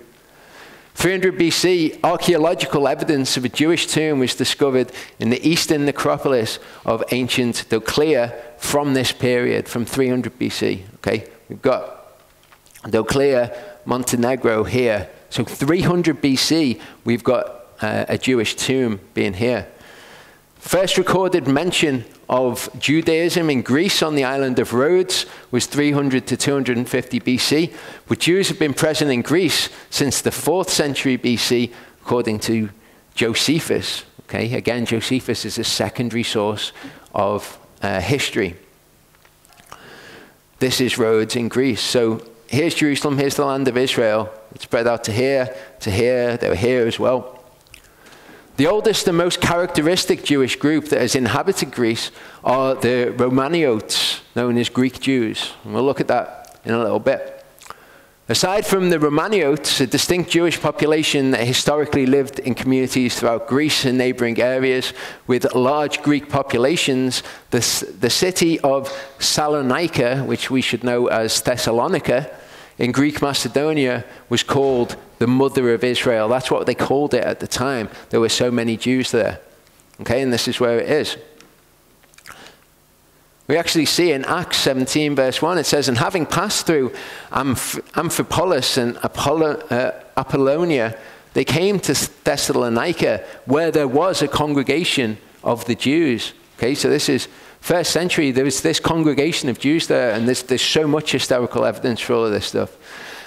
300 BC, archaeological evidence of a Jewish tomb was discovered in the eastern necropolis of ancient Doclea from this period, from 300 BC. Okay, we've got Doclea, Montenegro here. So 300 BC, we've got a Jewish tomb being here. First recorded mention of Judaism in Greece on the island of Rhodes was 300 to 250 BC, but Jews have been present in Greece since the 4th century BC, according to Josephus. Okay, again, Josephus is a secondary source of history. This is Rhodes in Greece. So here's Jerusalem, here's the land of Israel. It's spread out to here, they were here as well. The oldest and most characteristic Jewish group that has inhabited Greece are the Romaniotes, known as Greek Jews. And we'll look at that in a little bit. Aside from the Romaniotes, a distinct Jewish population that historically lived in communities throughout Greece and neighboring areas with large Greek populations, the city of Salonika, which we should know as Thessalonica, in Greek Macedonia, was called the mother of Israel. That's what they called it at the time. There were so many Jews there. Okay, and this is where it is. We actually see in Acts 17, verse 1, it says, "And having passed through Amphipolis and Apollonia, they came to Thessalonica, where there was a congregation of the Jews." Okay, so this is 1st century. There was this congregation of Jews there, and there's so much historical evidence for all of this stuff.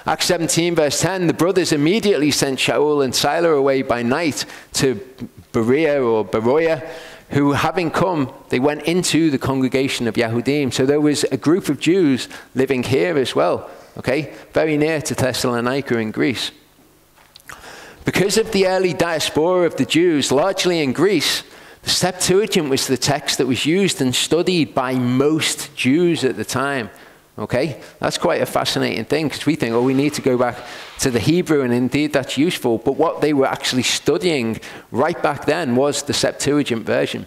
Acts 17, verse 10, "The brothers immediately sent Shaul and Silas away by night to Beroia, who having come, they went into the congregation of Yahudim." So there was a group of Jews living here as well, okay, very near to Thessalonica in Greece. Because of the early diaspora of the Jews, largely in Greece, the Septuagint was the text that was used and studied by most Jews at the time. Okay, that's quite a fascinating thing, because we think, oh, we need to go back to the Hebrew, and indeed that's useful. But what they were actually studying right back then was the Septuagint version.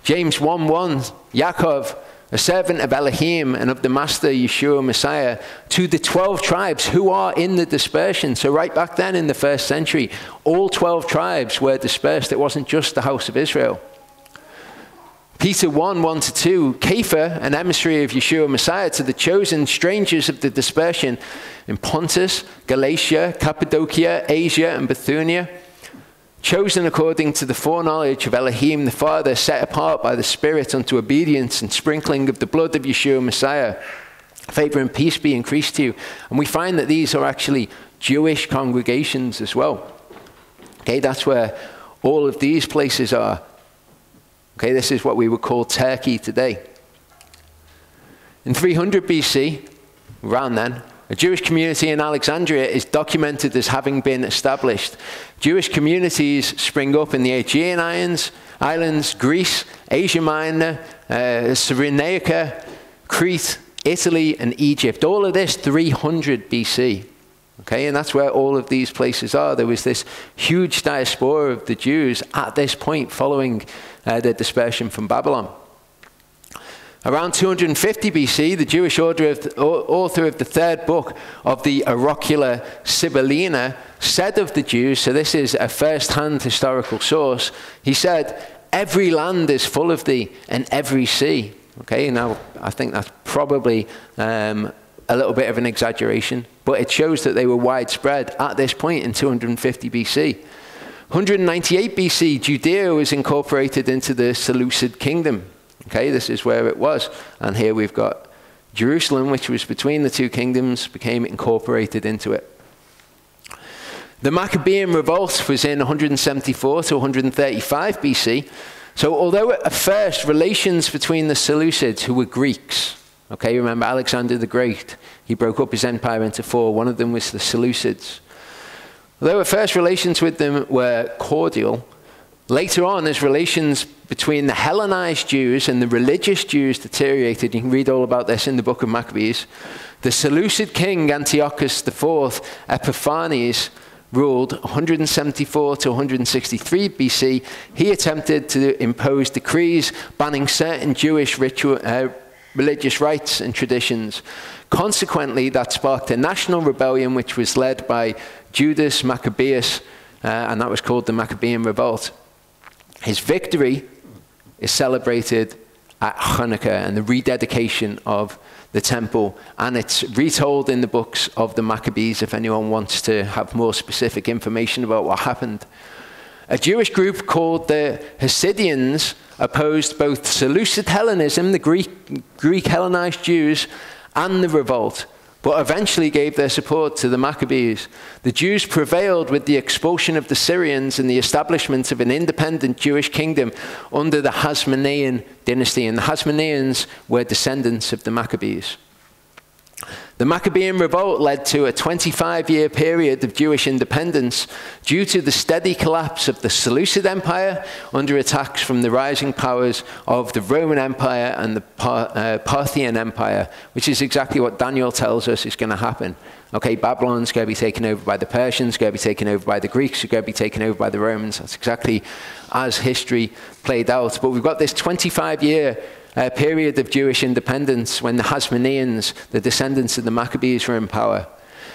James 1:1, Yaakov, a servant of Elohim and of the Master Yeshua Messiah, to the 12 tribes who are in the dispersion. So right back then in the 1st century, all 12 tribes were dispersed. It wasn't just the house of Israel. Peter 1:1-2, Kepha, an emissary of Yeshua Messiah, to the chosen strangers of the dispersion in Pontus, Galatia, Cappadocia, Asia, and Bithynia, chosen according to the foreknowledge of Elohim the Father, set apart by the Spirit unto obedience and sprinkling of the blood of Yeshua Messiah. Favor and peace be increased to you. And we find that these are actually Jewish congregations as well. Okay, that's where all of these places are. Okay, this is what we would call Turkey today. In 300 BC, around then, a Jewish community in Alexandria is documented as having been established. Jewish communities spring up in the Aegean Islands, Greece, Asia Minor, Cyrenaica, Crete, Italy, and Egypt. All of this 300 BC. Okay, and that's where all of these places are. There was this huge diaspora of the Jews at this point following the dispersion from Babylon. Around 250 BC, the Jewish author of the 3rd book of the Oracular Sibyllina said of the Jews, so this is a first-hand historical source, he said, "Every land is full of thee, and every sea." Okay, now I think that's probably a little bit of an exaggeration, but it shows that they were widespread at this point in 250 BC. 198 BC, Judea was incorporated into the Seleucid kingdom. Okay, this is where it was. And here we've got Jerusalem, which was between the two kingdoms, became incorporated into it. The Maccabean revolt was in 174 to 135 BC. So although at first relations between the Seleucids, who were Greeks, okay, remember Alexander the Great, he broke up his empire into 4. One of them was the Seleucids. Although at first relations with them were cordial, later on as relations between the Hellenized Jews and the religious Jews deteriorated. You can read all about this in the book of Maccabees. The Seleucid king Antiochus IV Epiphanes ruled 174 to 163 BC. He attempted to impose decrees banning certain Jewish religious rites and traditions. Consequently, that sparked a national rebellion which was led by Judas Maccabeus, and that was called the Maccabean Revolt. His victory is celebrated at Hanukkah and the rededication of the temple, and it's retold in the books of the Maccabees if anyone wants to have more specific information about what happened. A Jewish group called the Hasidians opposed both Seleucid Hellenism, the Greek Hellenized Jews, and the revolt, but eventually gave their support to the Maccabees. The Jews prevailed with the expulsion of the Syrians and the establishment of an independent Jewish kingdom under the Hasmonean dynasty, and the Hasmoneans were descendants of the Maccabees. The Maccabean revolt led to a 25-year period of Jewish independence due to the steady collapse of the Seleucid Empire under attacks from the rising powers of the Roman Empire and the Parthian Empire, which is exactly what Daniel tells us is going to happen. Okay, Babylon's going to be taken over by the Persians, going to be taken over by the Greeks, going to be taken over by the Romans. That's exactly as history played out. But we've got this 25-year period of Jewish independence when the Hasmoneans, the descendants of the Maccabees, were in power.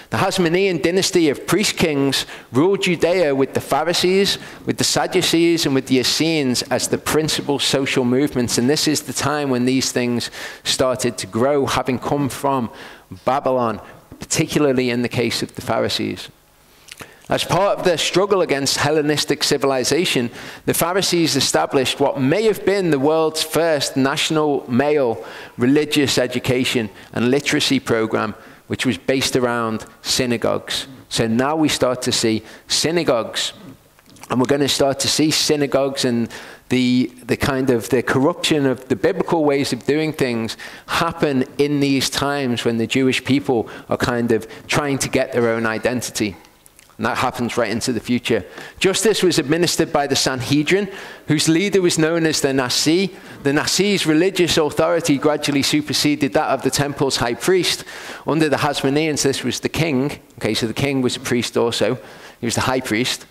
The Hasmonean dynasty of priest kings ruled Judea with the Pharisees, with the Sadducees, and with the Essenes as the principal social movements. And this is the time when these things started to grow, having come from Babylon, particularly in the case of the Pharisees. As part of their struggle against Hellenistic civilization, the Pharisees established what may have been the world's first national male religious education and literacy program, which was based around synagogues. So now we start to see synagogues, and we're going to start to see synagogues and the corruption of the biblical ways of doing things happen in these times when the Jewish people are kind of trying to get their own identity. And that happens right into the future. Justice was administered by the Sanhedrin, whose leader was known as the Nasi. The Nasi's religious authority gradually superseded that of the temple's high priest. Under the Hasmoneans, this was the king. Okay, so the king was a priest also. He was the high priest.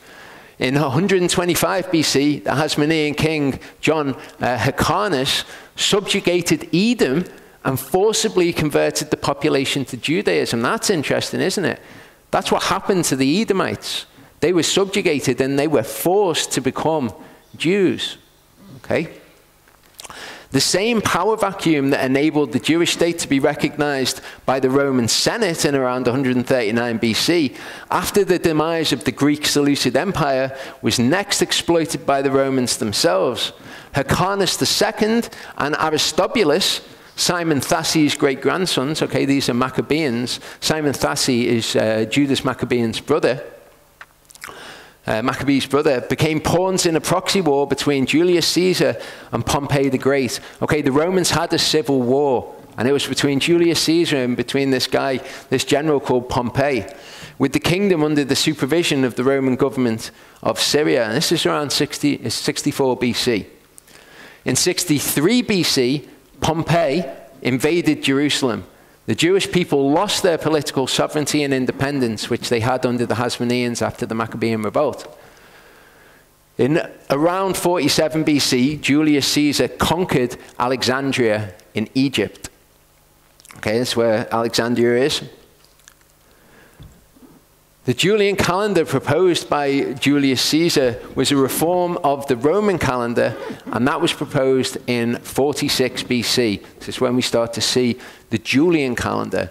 In 125 BC, the Hasmonean king, John Hyrcanus, subjugated Edom and forcibly converted the population to Judaism. That's interesting, isn't it? That's what happened to the Edomites. They were subjugated and they were forced to become Jews. Okay? The same power vacuum that enabled the Jewish state to be recognized by the Roman Senate in around 139 BC, after the demise of the Greek Seleucid Empire, was next exploited by the Romans themselves. Hyrcanus II and Aristobulus, Simon Thassy's great-grandsons, okay, these are Maccabeans. Simon Thassy is Judas Maccabean's brother. Maccabees' brother, became pawns in a proxy war between Julius Caesar and Pompey the Great. Okay, the Romans had a civil war, and it was between Julius Caesar and between this guy, this general called Pompey, with the kingdom under the supervision of the Roman government of Syria. And this is around 64 BC. In 63 BC, Pompey invaded Jerusalem. The Jewish people lost their political sovereignty and independence, which they had under the Hasmoneans after the Maccabean revolt. In around 47 BC, Julius Caesar conquered Alexandria in Egypt. Okay, that's where Alexandria is. The Julian calendar proposed by Julius Caesar was a reform of the Roman calendar, and that was proposed in 46 BC. This is when we start to see the Julian calendar.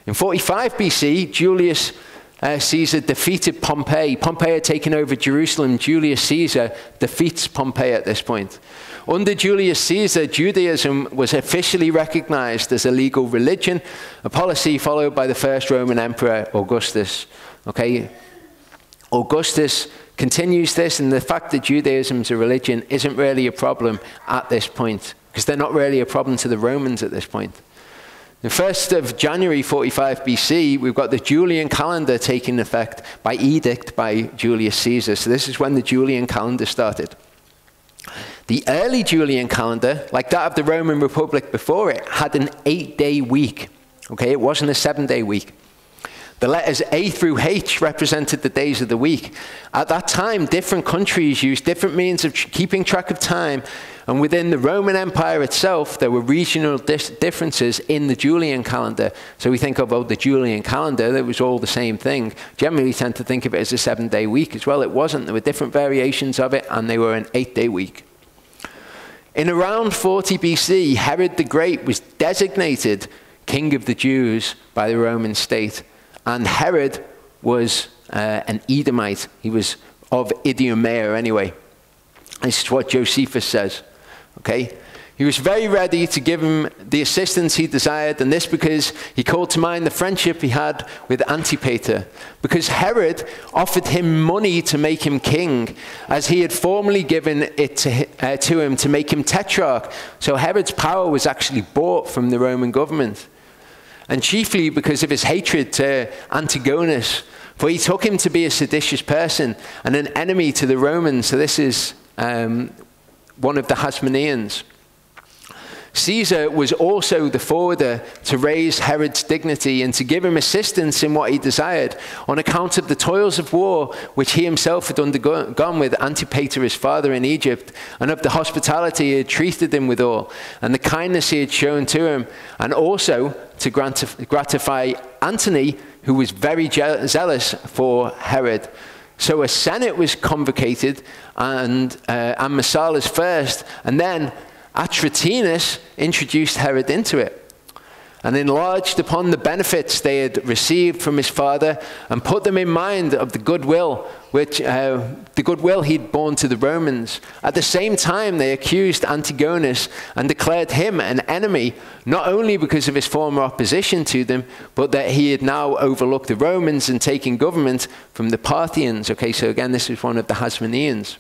In 45 BC, Julius Caesar defeated Pompey. Pompey had taken over Jerusalem. Julius Caesar defeats Pompey at this point. Under Julius Caesar, Judaism was officially recognized as a legal religion, a policy followed by the first Roman emperor, Augustus. Okay, Augustus continues this, and the fact that Judaism is a religion isn't really a problem at this point, because they're not really a problem to the Romans at this point. The 1st of January 45 BC, we've got the Julian calendar taking effect by edict by Julius Caesar. So this is when the Julian calendar started. The early Julian calendar, like that of the Roman Republic before it, had an 8-day week. Okay, it wasn't a 7-day week. The letters A through H represented the days of the week. At that time, different countries used different means of keeping track of time, and within the Roman Empire itself, there were regional differences in the Julian calendar. So we think about the Julian calendar, that was all the same thing. Generally, we tend to think of it as a 7-day week as well. It wasn't. There were different variations of it, and they were an 8-day week. In around 40 BC, Herod the Great was designated king of the Jews by the Roman state. And Herod was an Edomite. He was of Idumea anyway. This is what Josephus says. Okay? He was very ready to give him the assistance he desired, and this because he called to mind the friendship he had with Antipater. Because Herod offered him money to make him king, as he had formerly given it to him to make him tetrarch. So Herod's power was actually bought from the Roman government. And chiefly because of his hatred to Antigonus, for he took him to be a seditious person and an enemy to the Romans. So this is one of the Hasmoneans. Caesar was also the forwarder to raise Herod's dignity and to give him assistance in what he desired, on account of the toils of war which he himself had undergone with Antipater his father in Egypt, and of the hospitality he had treated him withal, and the kindness he had shown to him, and also to gratify Antony, who was very zealous for Herod. So a senate was convocated, and Messala's first, and then Atratinus introduced Herod into it, and enlarged upon the benefits they had received from his father, and put them in mind of the goodwill he'd borne to the Romans. At the same time, they accused Antigonus and declared him an enemy, not only because of his former opposition to them, but that he had now overlooked the Romans and taken government from the Parthians. Okay, so again, this is one of the Hasmoneans.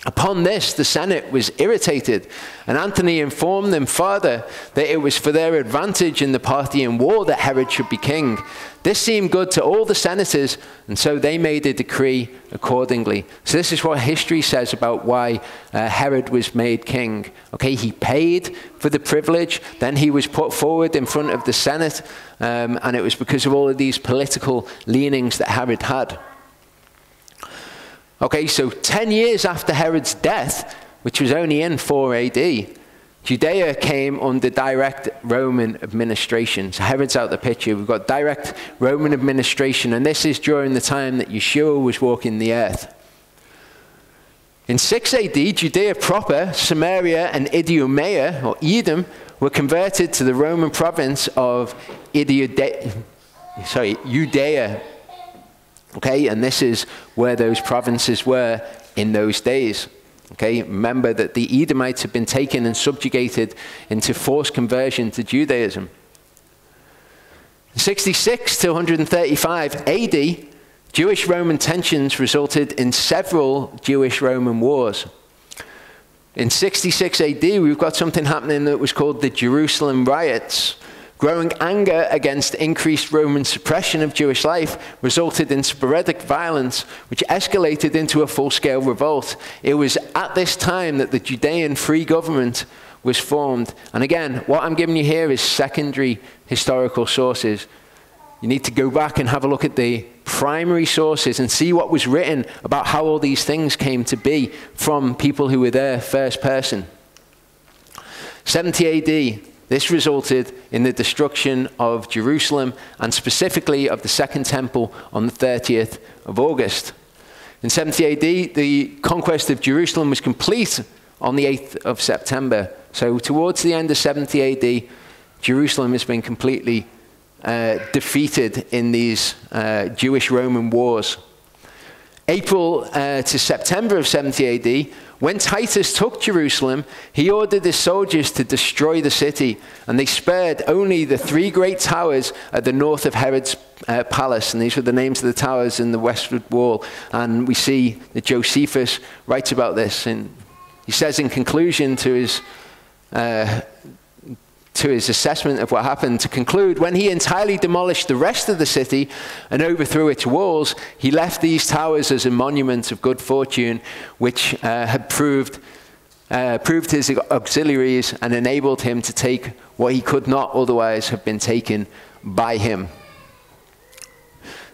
Upon this, the Senate was irritated, and Antony informed them further that it was for their advantage in the Parthian war that Herod should be king. This seemed good to all the senators, and so they made a decree accordingly. So this is what history says about why Herod was made king. Okay, he paid for the privilege, then he was put forward in front of the Senate, and it was because of all of these political leanings that Herod had. Okay, so 10 years after Herod's death, which was only in 4 AD, Judea came under direct Roman administration. So Herod's out the picture. We've got direct Roman administration, and this is during the time that Yeshua was walking the earth. In 6 AD, Judea proper, Samaria, and Idumea, or Edom, were converted to the Roman province of Judea. Okay, and this is where those provinces were in those days. Okay, remember that the Edomites had been taken and subjugated into forced conversion to Judaism. 66 to 135 AD, Jewish-Roman tensions resulted in several Jewish-Roman wars. In 66 AD, we've got something happening that was called the Jerusalem riots. Growing anger against increased Roman suppression of Jewish life resulted in sporadic violence, which escalated into a full-scale revolt. It was at this time that the Judean free government was formed. And again, what I'm giving you here is secondary historical sources. You need to go back and have a look at the primary sources and see what was written about how all these things came to be from people who were there first person. 70 AD. This resulted in the destruction of Jerusalem, and specifically of the Second Temple, on the 30th of August. In 70 AD, the conquest of Jerusalem was complete on the 8th of September. So towards the end of 70 AD, Jerusalem has been completely defeated in these Jewish-Roman wars. April to September of 70 AD, when Titus took Jerusalem, he ordered his soldiers to destroy the city, and they spared only the 3 great towers at the north of Herod's palace, and these were the names of the towers in the westward wall. And we see that Josephus writes about this, and he says in conclusion to his assessment of what happened, to conclude, when he entirely demolished the rest of the city and overthrew its walls, he left these towers as a monument of good fortune, which had proved proved his auxiliaries, and enabled him to take what he could not otherwise have been taken by him.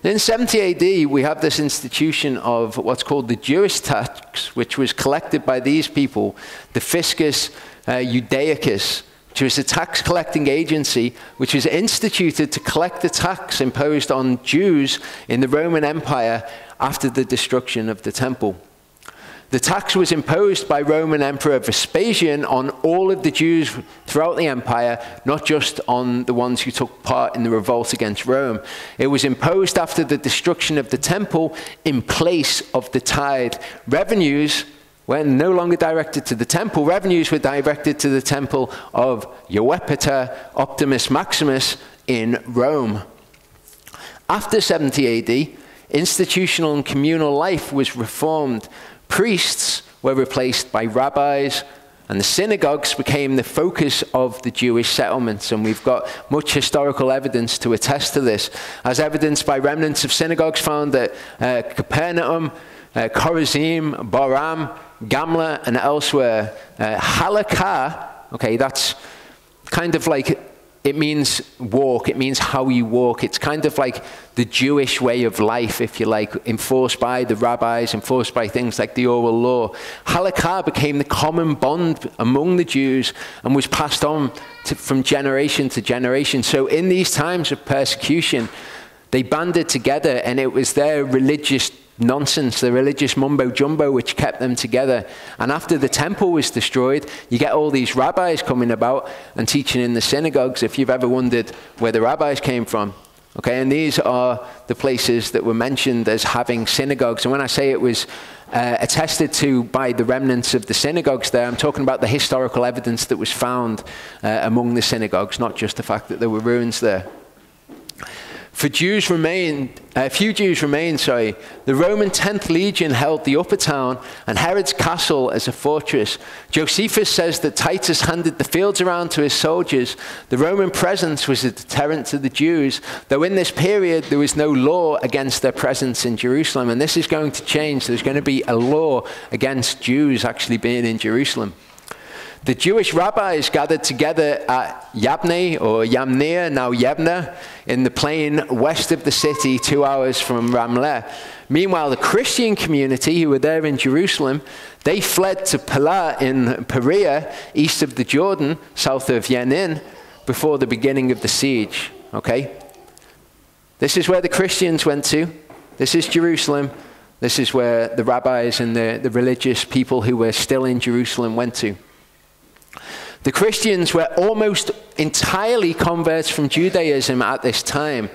In 70 AD, we have this institution of what's called the Jewish tax, which was collected by these people, the Fiscus Judaicus, which was a tax collecting agency which was instituted to collect the tax imposed on Jews in the Roman Empire after the destruction of the temple. The tax was imposed by Roman Emperor Vespasian on all of the Jews throughout the empire, not just on the ones who took part in the revolt against Rome. It was imposed after the destruction of the temple in place of the tithe. Revenues were no longer directed to the temple. Revenues were directed to the temple of Eupator Optimus Maximus in Rome. After 70 AD, institutional and communal life was reformed. Priests were replaced by rabbis, and the synagogues became the focus of the Jewish settlements. And we've got much historical evidence to attest to this, as evidenced by remnants of synagogues found at Capernaum, Chorazim, Boram, Gamla, and elsewhere. Halakha, okay, that's kind of like, it means walk, it means how you walk. It's kind of like the Jewish way of life, if you like, enforced by the rabbis, enforced by things like the oral law. Halakha became the common bond among the Jews and was passed on from generation to generation. So in these times of persecution, they banded together, and it was their religious nonsense, the religious mumbo-jumbo, which kept them together. And after the temple was destroyed, you get all these rabbis coming about and teaching in the synagogues, if you've ever wondered where the rabbis came from. Okay, and these are the places that were mentioned as having synagogues. And when I say it was attested to by the remnants of the synagogues there, I'm talking about the historical evidence that was found among the synagogues, not just the fact that there were ruins there. Few Jews remained, the Roman 10th Legion held the upper town and Herod's castle as a fortress. Josephus says that Titus handed the fields around to his soldiers. The Roman presence was a deterrent to the Jews, though in this period there was no law against their presence in Jerusalem. And this is going to change. There's going to be a law against Jews actually being in Jerusalem. The Jewish rabbis gathered together at Yabne, or Yamneh, now Yebna, in the plain west of the city, 2 hours from Ramleh. Meanwhile, the Christian community who were there in Jerusalem, they fled to Pella in Perea, east of the Jordan, south of Yenin, before the beginning of the siege. Okay? This is where the Christians went to. This is Jerusalem. This is where the rabbis and the religious people who were still in Jerusalem went to. The Christians were almost entirely converts from Judaism at this time.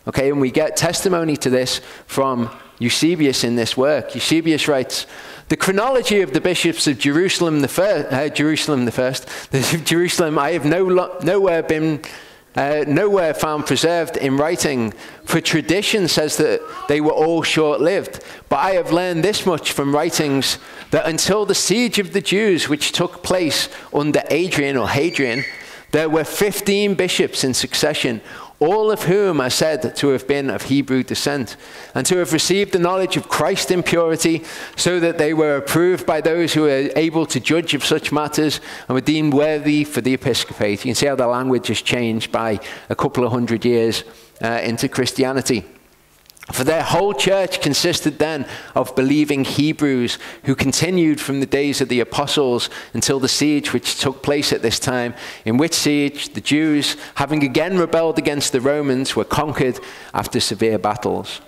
Okay, and we get testimony to this from Eusebius in this work. Eusebius writes, the chronology of the bishops of Jerusalem I have nowhere found preserved in writing, for tradition says that they were all short-lived. But I have learned this much from writings, that until the siege of the Jews, which took place under Adrian or Hadrian, there were 15 bishops in succession, all of whom are said to have been of Hebrew descent, and to have received the knowledge of Christ in purity, so that they were approved by those who were able to judge of such matters, and were deemed worthy for the episcopate. You can see how the language has changed by a couple of hundred years into Christianity. For their whole church consisted then of believing Hebrews who continued from the days of the apostles until the siege which took place at this time, in which siege the Jews, having again rebelled against the Romans, were conquered after severe battles.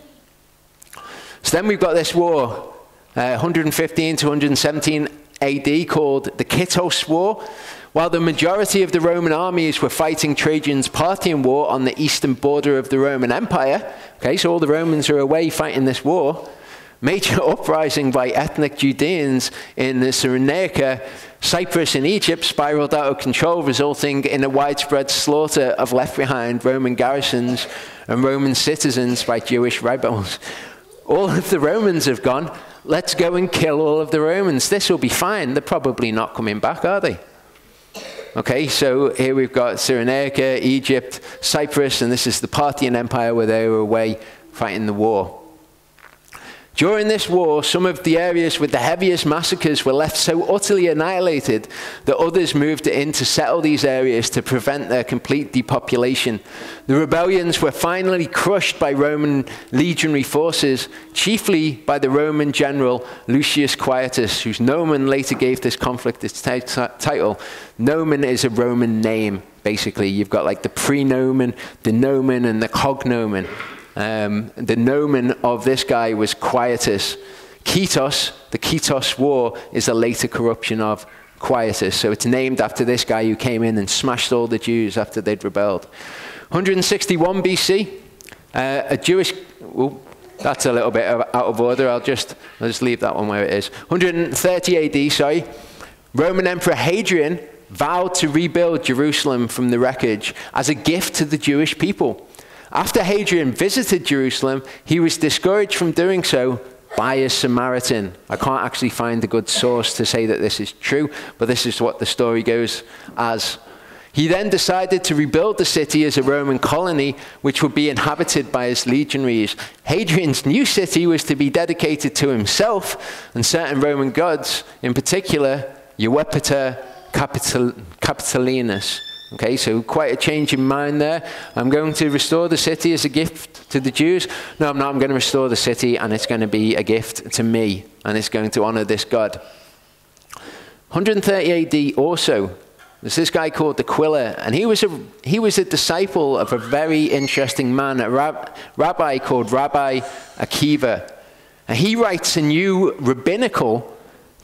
So then we've got this war, 115 to 117 AD, called the Kittos War. While the majority of the Roman armies were fighting Trajan's Parthian War on the eastern border of the Roman Empire, okay, so all the Romans are away fighting this war, major uprising by ethnic Judeans in Cyrenaica, Cyprus and Egypt spiraled out of control, resulting in a widespread slaughter of left-behind Roman garrisons and Roman citizens by Jewish rebels. All of the Romans have gone, let's go and kill all of the Romans. This will be fine. They're probably not coming back, are they? Okay, so here we've got Cyrenaica, Egypt, Cyprus, and this is the Parthian Empire where they were away fighting the war. During this war, some of the areas with the heaviest massacres were left so utterly annihilated that others moved in to settle these areas to prevent their complete depopulation. The rebellions were finally crushed by Roman legionary forces, chiefly by the Roman general Lucius Quietus, whose nomen later gave this conflict its title. Nomen is a Roman name, basically. You've got like the prenomen, the nomen, and the cognomen. The nomen of this guy was Quietus. Ketos, the Ketos War, is a later corruption of Quietus. So it's named after this guy who came in and smashed all the Jews after they'd rebelled. 161 BC, a Jewish... Oh, that's a little bit out of order. I'll just leave that one where it is. 130 AD, sorry. Roman Emperor Hadrian vowed to rebuild Jerusalem from the wreckage as a gift to the Jewish people. After Hadrian visited Jerusalem, he was discouraged from doing so by a Samaritan. I can't actually find a good source to say that this is true, but this is what the story goes as. He then decided to rebuild the city as a Roman colony, which would be inhabited by his legionaries. Hadrian's new city was to be dedicated to himself and certain Roman gods, in particular, Eupator Capitolinus. Okay, so quite a change in mind there. I'm going to restore the city as a gift to the Jews. No, I'm not. I'm going to restore the city, and it's going to be a gift to me, and it's going to honor this God. 130 AD also, there's this guy called Aquila, and he was a disciple of a very interesting man, a rabbi called Rabbi Akiva. And he writes a new rabbinical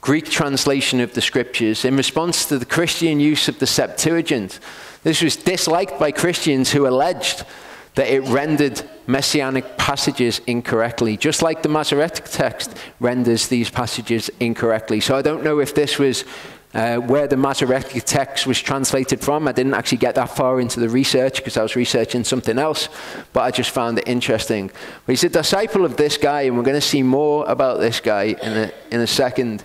Greek translation of the scriptures in response to the Christian use of the Septuagint. This was disliked by Christians who alleged that it rendered messianic passages incorrectly, just like the Masoretic text renders these passages incorrectly. So I don't know if this was where the Masoretic text was translated from. I didn't actually get that far into the research because I was researching something else, but I just found it interesting. But he's a disciple of this guy, and we're going to see more about this guy in a second.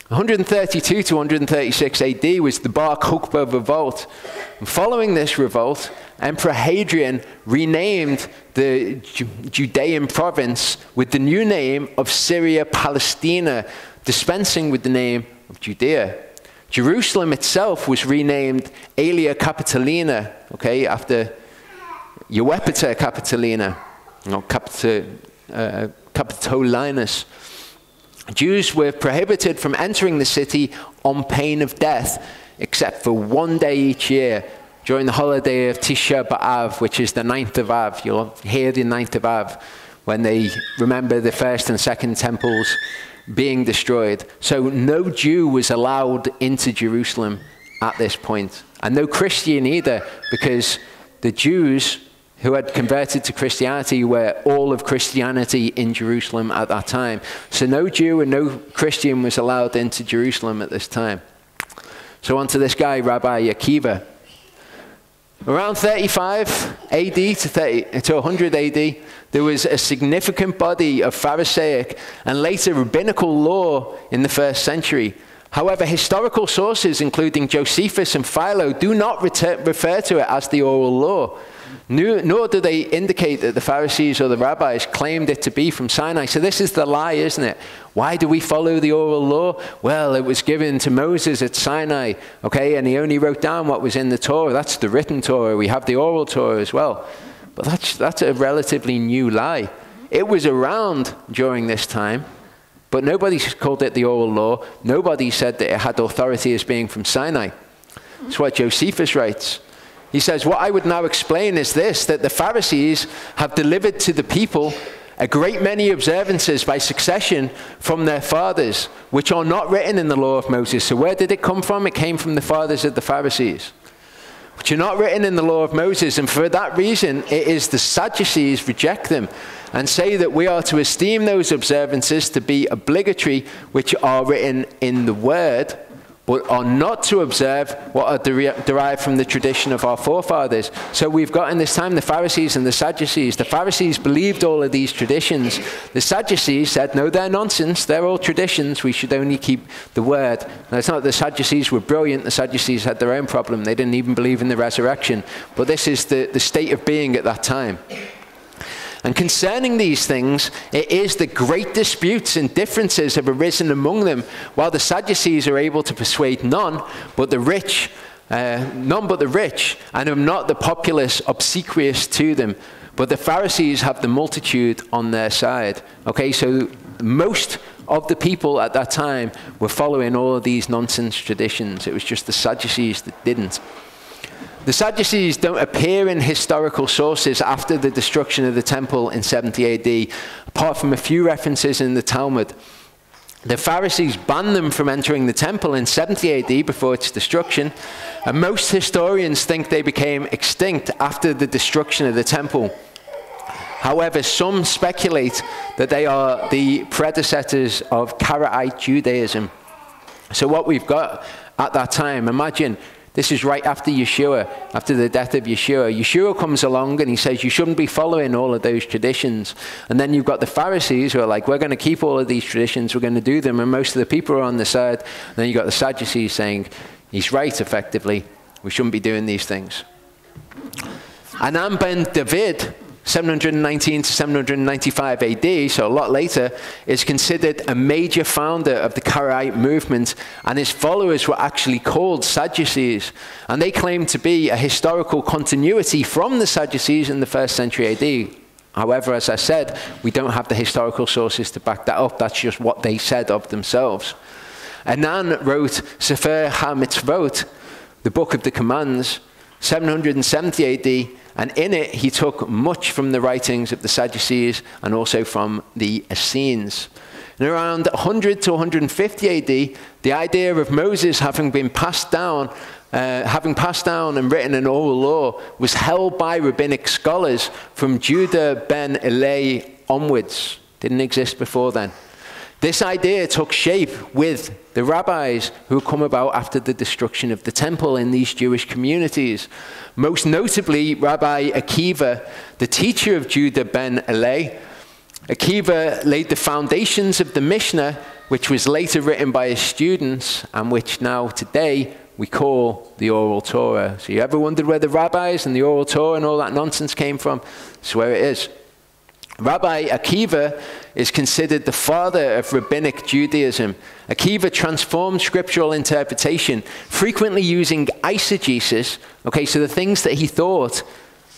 132 to 136 AD was the Bar Kokhba revolt. And following this revolt, Emperor Hadrian renamed the Judean province with the new name of Syria Palestina, dispensing with the name of Judea. Jerusalem itself was renamed Aelia Capitolina, okay, after Eupator Capitolina, or Capitolinus. Jews were prohibited from entering the city on pain of death, except for one day each year, during the holiday of Tisha B'Av, which is the 9th of Av. You'll hear the 9th of Av when they remember the first and second temples being destroyed. So no Jew was allowed into Jerusalem at this point, and no Christian either, because the Jews who had converted to Christianity were all of Christianity in Jerusalem at that time. So no Jew and no Christian was allowed into Jerusalem at this time. So on to this guy, Rabbi Akiva. Around 35 AD to 100 AD, there was a significant body of Pharisaic and later rabbinical law in the first century. However, historical sources, including Josephus and Philo, do not refer to it as the oral law. Nor do they indicate that the Pharisees or the rabbis claimed it to be from Sinai. So this is the lie, isn't it? Why do we follow the oral law? Well, it was given to Moses at Sinai, okay, and he only wrote down what was in the Torah. That's the written Torah. We have the oral Torah as well. But that's a relatively new lie. It was around during this time, but nobody called it the oral law. Nobody said that it had authority as being from Sinai. That's what Josephus writes. He says, what I would now explain is this, that the Pharisees have delivered to the people a great many observances by succession from their fathers, which are not written in the law of Moses. So where did it come from? It came from the fathers of the Pharisees, which are not written in the law of Moses. And for that reason, it is the Sadducees reject them and say that we are to esteem those observances to be obligatory, which are written in the word, but are not to observe what are derived from the tradition of our forefathers. So we've got in this time the Pharisees and the Sadducees. The Pharisees believed all of these traditions. The Sadducees said, no, they're nonsense. They're all traditions. We should only keep the word. Now, it's not that the Sadducees were brilliant. The Sadducees had their own problem. They didn't even believe in the resurrection. But this is the state of being at that time. And concerning these things, it is that great disputes and differences have arisen among them, while the Sadducees are able to persuade none but the rich, and have not the populace obsequious to them. But the Pharisees have the multitude on their side. Okay, so most of the people at that time were following all of these nonsense traditions. It was just the Sadducees that didn't. The Sadducees don't appear in historical sources after the destruction of the temple in 70 AD, apart from a few references in the Talmud. The Pharisees banned them from entering the temple in 70 AD before its destruction, and most historians think they became extinct after the destruction of the temple. However, some speculate that they are the predecessors of Karaite Judaism. So what we've got at that time, imagine, this is right after Yeshua, after the death of Yeshua. Yeshua comes along and he says, you shouldn't be following all of those traditions. And then you've got the Pharisees who are like, we're going to keep all of these traditions, we're going to do them, and most of the people are on the side. And then you've got the Sadducees saying, he's right, effectively, we shouldn't be doing these things. Anam ben David, 719 to 795 AD, so a lot later, is considered a major founder of the Karaite movement, and his followers were actually called Sadducees, and they claimed to be a historical continuity from the Sadducees in the 1st century AD. However, as I said, we don't have the historical sources to back that up. That's just what they said of themselves. Anan wrote Sefer HaMitzvot, the Book of the Commands, 770 AD, and in it he took much from the writings of the Sadducees and also from the Essenes. In around 100 to 150 AD, the idea of Moses having passed down and written an oral law was held by rabbinic scholars from Judah ben Eli onwards. Didn't exist before then. This idea took shape with the rabbis who come about after the destruction of the temple in these Jewish communities. Most notably, Rabbi Akiva, the teacher of Judah ben Eli. Akiva laid the foundations of the Mishnah, which was later written by his students, and which now today we call the Oral Torah. So you ever wondered where the rabbis and the Oral Torah and all that nonsense came from? That's where it is. Rabbi Akiva is considered the father of rabbinic Judaism. Akiva transformed scriptural interpretation, frequently using eisegesis. Okay, so the things that he thought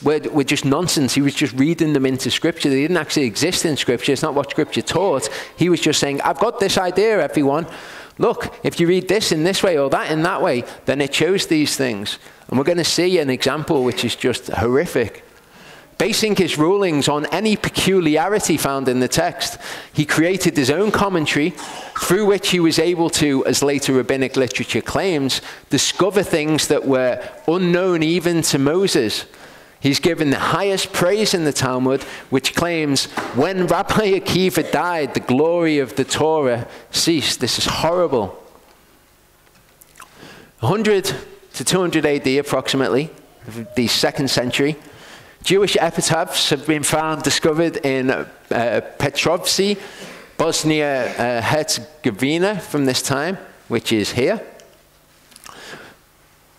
were just nonsense. He was just reading them into Scripture. They didn't actually exist in Scripture. It's not what Scripture taught. He was just saying, I've got this idea, everyone. Look, if you read this in this way or that in that way, then it shows these things. And we're going to see an example which is just horrific. Basing his rulings on any peculiarity found in the text, he created his own commentary through which he was able to, as later rabbinic literature claims, discover things that were unknown even to Moses. He's given the highest praise in the Talmud, which claims, when Rabbi Akiva died, the glory of the Torah ceased. This is horrible. 100 to 200 AD approximately, the 2nd century, Jewish epitaphs have been found discovered in Petrovci, Bosnia-Herzegovina from this time, which is here.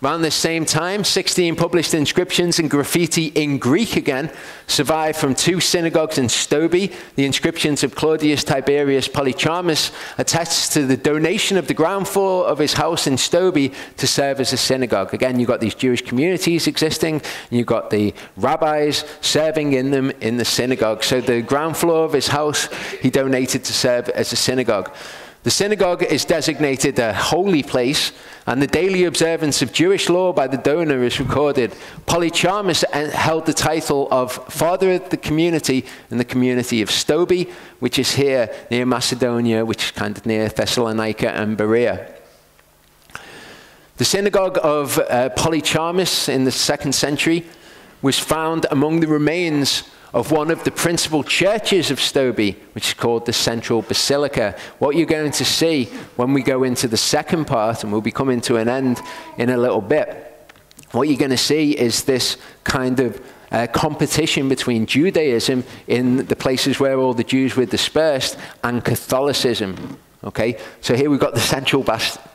Around this same time, 16 published inscriptions and graffiti in Greek again survived from 2 synagogues in Stobi. The inscriptions of Claudius Tiberius Polycharmus attest to the donation of the ground floor of his house in Stobi to serve as a synagogue. Again, you've got these Jewish communities existing, and you've got the rabbis serving in them in the synagogue. So the ground floor of his house he donated to serve as a synagogue. The synagogue is designated a holy place, and the daily observance of Jewish law by the donor is recorded. Polycharmus held the title of Father of the Community in the community of Stobi, which is here near Macedonia, which is kind of near Thessalonica and Berea. The synagogue of Polycharmus in the 2nd century was found among the remains of one of the principal churches of Stobi, which is called the Central Basilica. What you're going to see when we go into the second part, and we'll be coming to an end in a little bit, what you're going to see is this kind of competition between Judaism in the places where all the Jews were dispersed and Catholicism. Okay, so here we've got the Central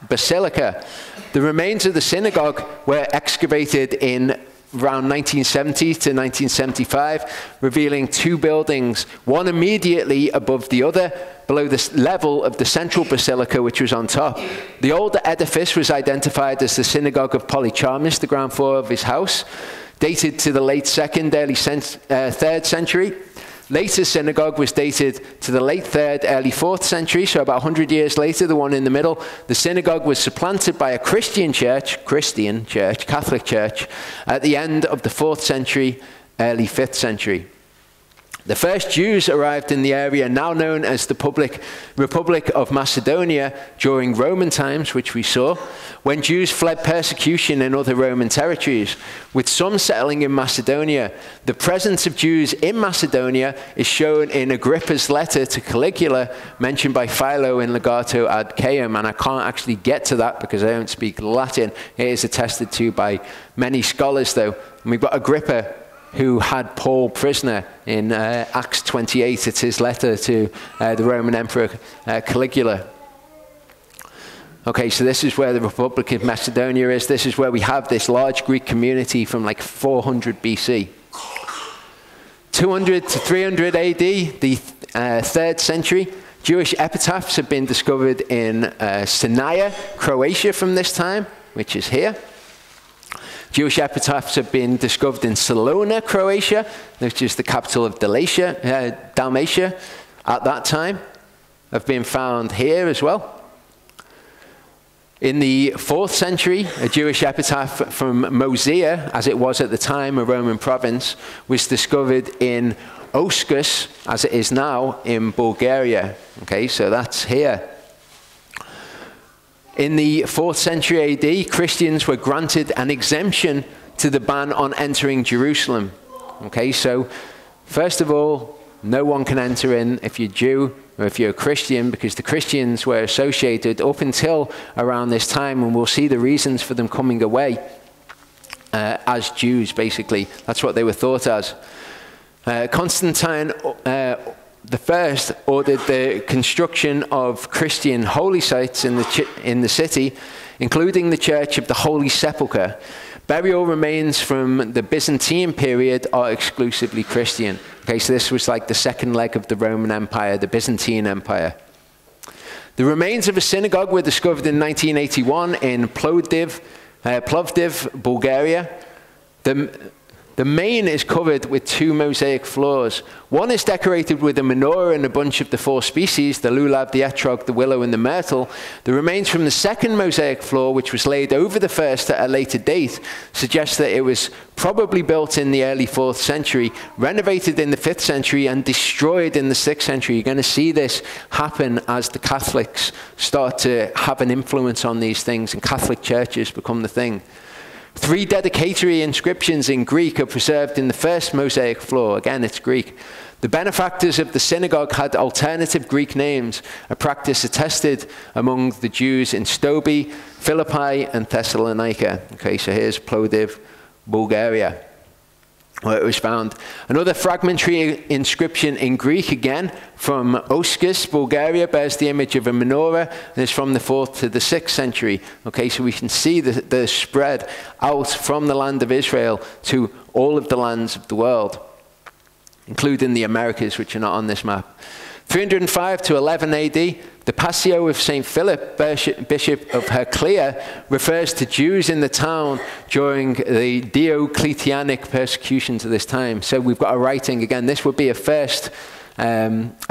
Basilica. The remains of the synagogue were excavated in around 1970 to 1975, revealing two buildings, one immediately above the other, below the level of the central basilica, which was on top. The older edifice was identified as the Synagogue of Polycharmus, the ground floor of his house, dated to the late 2nd, early 3rd century. Later synagogue was dated to the late 3rd, early 4th century, so about 100 years later, the one in the middle. The synagogue was supplanted by a Catholic church, at the end of the 4th century, early 5th century. The first Jews arrived in the area now known as the Republic of Macedonia during Roman times, which we saw, when Jews fled persecution in other Roman territories, with some settling in Macedonia. The presence of Jews in Macedonia is shown in Agrippa's letter to Caligula, mentioned by Philo in Legato ad Caem, and I can't actually get to that because I don't speak Latin. It is attested to by many scholars, though. And we've got Agrippa, who had Paul prisoner in Acts 28. It's his letter to the Roman Emperor Caligula. Okay, so this is where the Republic of Macedonia is. This is where we have this large Greek community from like 400 BC. 200 to 300 AD, the 3rd century, Jewish epitaphs have been discovered in Sinaia, Croatia from this time, which is here. Jewish epitaphs have been discovered in Salona, Croatia, which is the capital of Dalmatia at that time. Have been found here as well. In the 4th century, a Jewish epitaph from Mosea, as it was at the time a Roman province, was discovered in Oskus, as it is now, in Bulgaria. Okay, so that's here. In the 4th century AD, Christians were granted an exemption to the ban on entering Jerusalem. Okay, so first of all, no one can enter in if you're Jew or if you're a Christian, because the Christians were associated up until around this time, and we'll see the reasons for them coming away as Jews, basically. That's what they were thought as. Constantine the first ordered the construction of Christian holy sites in the city, including the Church of the Holy Sepulchre. Burial remains from the Byzantine period are exclusively Christian. Okay, so this was like the second leg of the Roman Empire, the Byzantine Empire. The remains of a synagogue were discovered in 1981 in Plovdiv, Bulgaria. The main is covered with two mosaic floors. One is decorated with a menorah and a bunch of the 4 species, the lulav, the etrog, the willow, and the myrtle. The remains from the second mosaic floor, which was laid over the first at a later date, suggest that it was probably built in the early 4th century, renovated in the 5th century, and destroyed in the 6th century. You're going to see this happen as the Catholics start to have an influence on these things, and Catholic churches become the thing. 3 dedicatory inscriptions in Greek are preserved in the first mosaic floor. Again, it's Greek. The benefactors of the synagogue had alternative Greek names, a practice attested among the Jews in Stobi, Philippi, and Thessalonica. Okay, so here's Plovdiv, Bulgaria, where it was found. Another fragmentary inscription in Greek, again, from Oskus, Bulgaria, bears the image of a menorah, and is from the 4th to the 6th century. Okay, so we can see the spread out from the land of Israel to all of the lands of the world, including the Americas, which are not on this map. 305 to 11 AD, the Passio of St. Philip, Bishop of Heraclea, refers to Jews in the town during the Diocletianic persecutions of this time. So we've got a writing, again, this would be a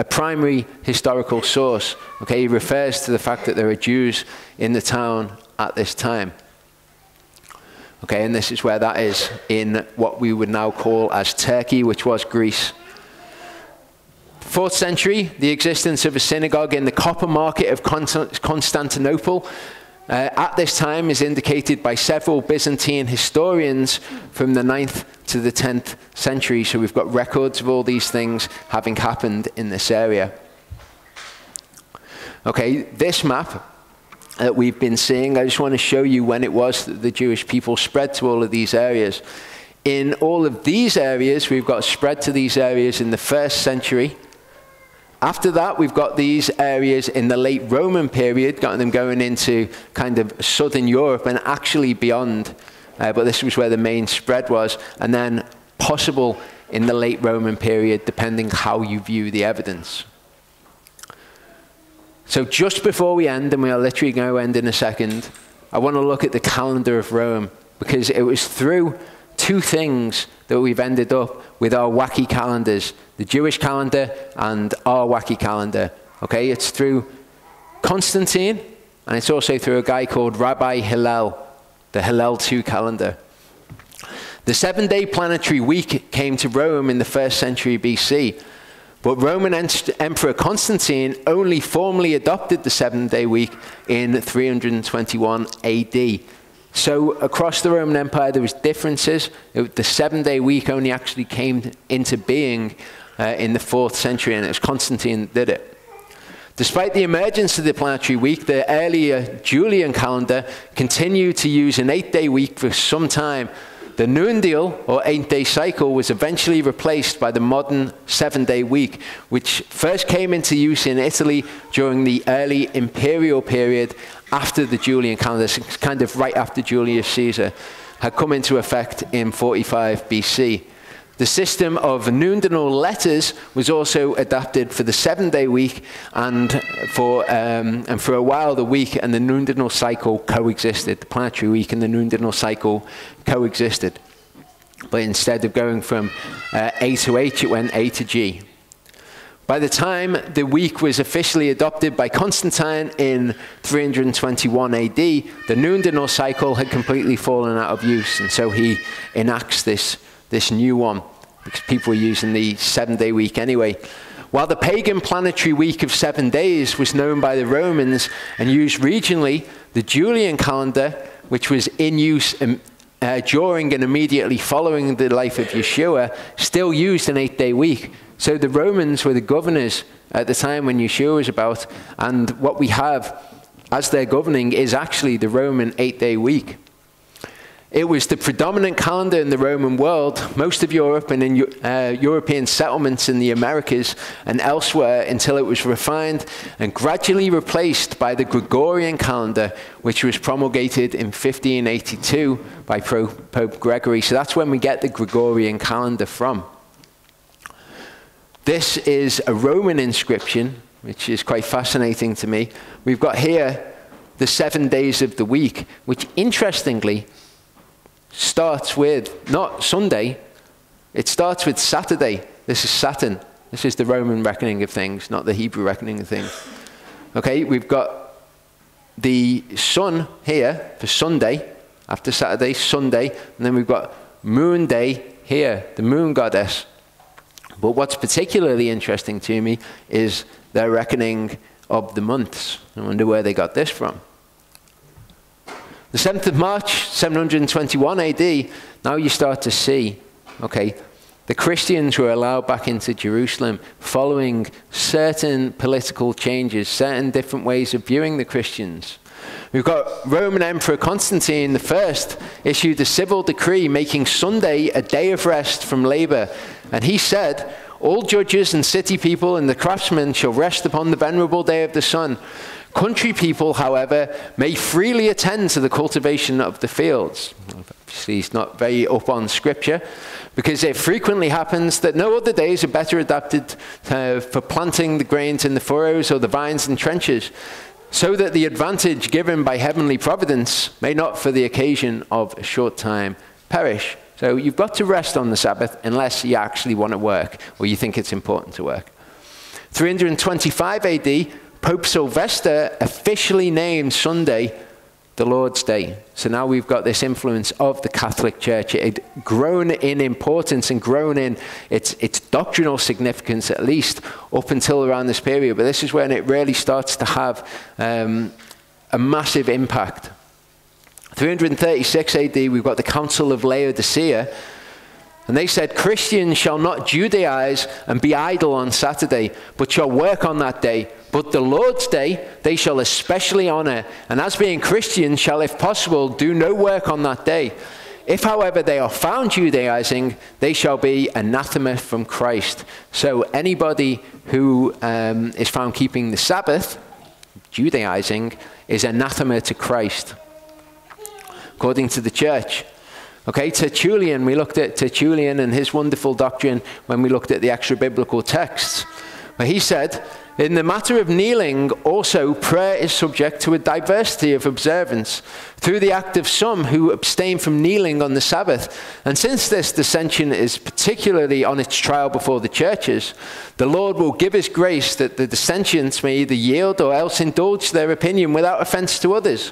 primary historical source. Okay, he refers to the fact that there are Jews in the town at this time. Okay, and this is where that is in what we would now call as Turkey, which was Greece. 4th century, the existence of a synagogue in the copper market of Constantinople at this time is indicated by several Byzantine historians from the 9th to the 10th century. So we've got records of all these things having happened in this area. Okay, this map that we've been seeing, I just want to show you when it was that the Jewish people spread to all of these areas. In all of these areas, we've got spread to these areas in the 1st century. After that, we've got these areas in the late Roman period, got them going into kind of southern Europe and actually beyond but this was where the main spread was, and then possible in the late Roman period, depending how you view the evidence. So just before we end, and we are literally going to end in a second, I want to look at the calendar of Rome, because it was through two things that we've ended up with our wacky calendars, the Jewish calendar and our wacky calendar. Okay, it's through Constantine, and it's also through a guy called Rabbi Hillel, the Hillel II calendar. The 7-day planetary week came to Rome in the 1st century BC, but Roman Emperor Constantine only formally adopted the 7-day week in 321 AD. So across the Roman Empire there was differences. The 7-day week only actually came into being in the 4th century, and it was Constantine that did it. Despite the emergence of the planetary week, the earlier Julian calendar continued to use an 8-day week for some time. The nundial, or 8-day cycle, was eventually replaced by the modern 7-day week, which first came into use in Italy during the early imperial period after the Julian calendar, kind of right after Julius Caesar, had come into effect in 45 BC. The system of nundinal letters was also adapted for the 7-day week, and for a while the week and the nundinal cycle coexisted. The planetary week and the nundinal cycle coexisted. But instead of going from A to H, it went A to G. By the time the week was officially adopted by Constantine in 321 AD, the nundinal cycle had completely fallen out of use, and so he enacts this new one, because people were using the 7-day week anyway. While the pagan planetary week of 7 days was known by the Romans and used regionally, the Julian calendar, which was in use during and immediately following the life of Yeshua, still used an 8-day week. So the Romans were the governors at the time when Yeshua was about, and what we have as their governing is actually the Roman 8-day week. It was the predominant calendar in the Roman world, most of Europe and in European settlements in the Americas and elsewhere, until it was refined and gradually replaced by the Gregorian calendar, which was promulgated in 1582 by Pope Gregory. So that's when we get the Gregorian calendar from. This is a Roman inscription, which is quite fascinating to me. We've got here the 7 days of the week, which interestingly starts with not Sunday, it starts with Saturday. This is Saturn. This is the Roman reckoning of things, not the Hebrew reckoning of things. Okay, we've got the sun here for Sunday, after Saturday, Sunday, and then we've got Moon Day here, the moon goddess. But what's particularly interesting to me is their reckoning of the months. I wonder where they got this from. The 7th of March, 721 AD, now you start to see, okay, the Christians were allowed back into Jerusalem following certain political changes, certain different ways of viewing the Christians. We've got Roman Emperor Constantine I issued a civil decree making Sunday a day of rest from labor. And he said, "All judges and city people and the craftsmen shall rest upon the venerable day of the sun. Country people, however, may freely attend to the cultivation of the fields." Obviously, he's not very up on scripture, because it frequently happens that no other days are better adapted for planting the grains in the furrows or the vines in trenches, so that the advantage given by heavenly providence may not for the occasion of a short time perish. So you've got to rest on the Sabbath unless you actually want to work or you think it's important to work. 325 AD, Pope Sylvester officially named Sunday the Lord's Day. So now we've got this influence of the Catholic Church. It had grown in importance and grown in its doctrinal significance, at least up until around this period. But this is when it really starts to have a massive impact. 336 AD, we've got the Council of Laodicea. And they said, "Christians shall not Judaize and be idle on Saturday, but shall work on that day. But the Lord's day they shall especially honor, and as being Christians shall, if possible, do no work on that day. If, however, they are found Judaizing, they shall be anathema from Christ." So anybody who is found keeping the Sabbath, Judaizing, is anathema to Christ, according to the church. Okay, Tertullian, we looked at Tertullian and his wonderful doctrine when we looked at the extra biblical texts. But he said, in the matter of kneeling, also prayer is subject to a diversity of observance through the act of some who abstain from kneeling on the Sabbath. And since this dissension is particularly on its trial before the churches, the Lord will give his grace that the dissentients may either yield or else indulge their opinion without offense to others.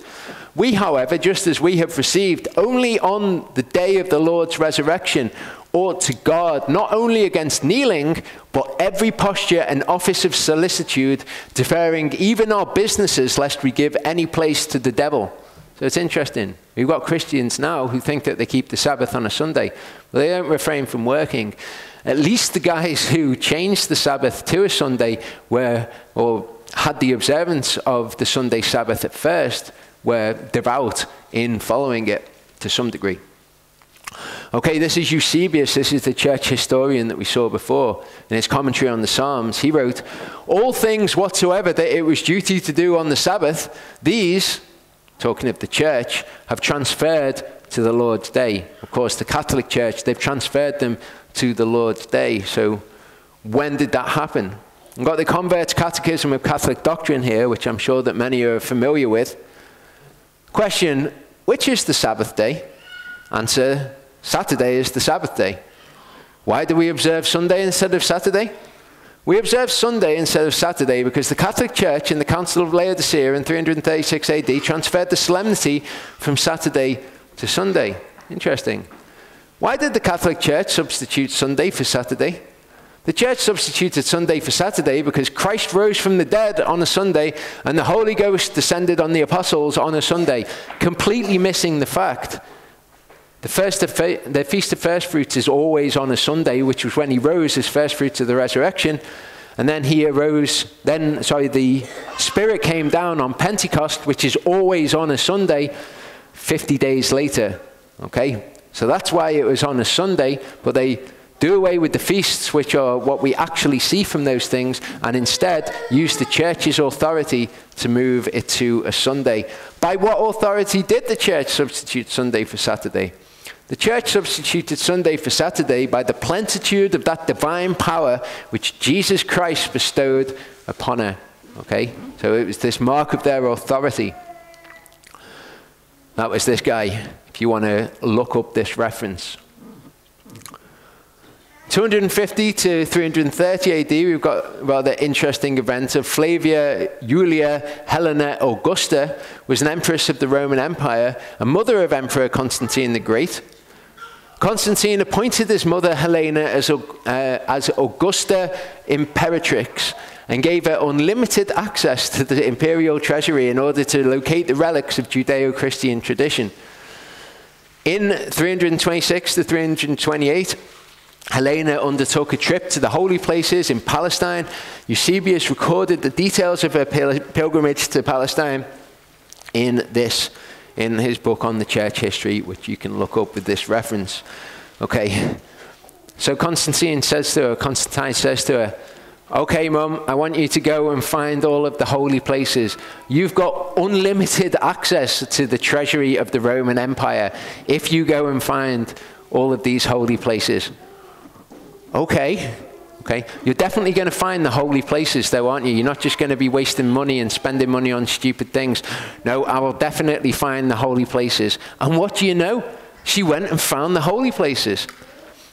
We, however, just as we have received only on the day of the Lord's resurrection, ought to guard not only against kneeling, but every posture and office of solicitude, deferring even our businesses, lest we give any place to the devil. So it's interesting. We've got Christians now who think that they keep the Sabbath on a Sunday, but they don't refrain from working. At least the guys who changed the Sabbath to a Sunday had the observance of the Sunday Sabbath at first, were devout in following it to some degree. Okay, this is Eusebius. This is the church historian that we saw before. In his commentary on the Psalms, he wrote, all things whatsoever that it was duty to do on the Sabbath, these, talking of the church, have transferred to the Lord's day. Of course, the Catholic Church, they've transferred them to the Lord's day. So when did that happen? I've got the Convert's Catechism of Catholic Doctrine here, which I'm sure that many are familiar with. Question, which is the Sabbath day? Answer, Saturday is the Sabbath day. Why do we observe Sunday instead of Saturday? We observe Sunday instead of Saturday because the Catholic Church in the Council of Laodicea in 336 AD transferred the solemnity from Saturday to Sunday. Interesting. Why did the Catholic Church substitute Sunday for Saturday? The church substituted Sunday for Saturday because Christ rose from the dead on a Sunday and the Holy Ghost descended on the apostles on a Sunday, completely missing the fact. The Feast of First Fruits is always on a Sunday, which was when he rose as first fruits of the resurrection. And then the Spirit came down on Pentecost, which is always on a Sunday, 50 days later. Okay, so that's why it was on a Sunday, but they do away with the feasts, which are what we actually see from those things, and instead use the church's authority to move it to a Sunday. By what authority did the church substitute Sunday for Saturday? The church substituted Sunday for Saturday by the plenitude of that divine power which Jesus Christ bestowed upon her. Okay? So it was this mark of their authority. That was this guy, if you want to look up this reference. 250 to 330 AD, we've got a rather interesting event of Flavia Julia Helena Augusta was an empress of the Roman Empire, a mother of Emperor Constantine the Great. Constantine appointed his mother Helena as Augusta Imperatrix and gave her unlimited access to the imperial treasury in order to locate the relics of Judeo-Christian tradition. In 326 to 328, Helena undertook a trip to the holy places in Palestine. Eusebius recorded the details of her pilgrimage to Palestine in his book on the church history, which you can look up with this reference. Okay, so Constantine says to her, okay, Mum, I want you to go and find all of the holy places. You've got unlimited access to the treasury of the Roman Empire if you go and find all of these holy places. Okay, you're definitely going to find the holy places though, aren't you? You're not just going to be wasting money and spending money on stupid things. No, I will definitely find the holy places. And what do you know? She went and found the holy places.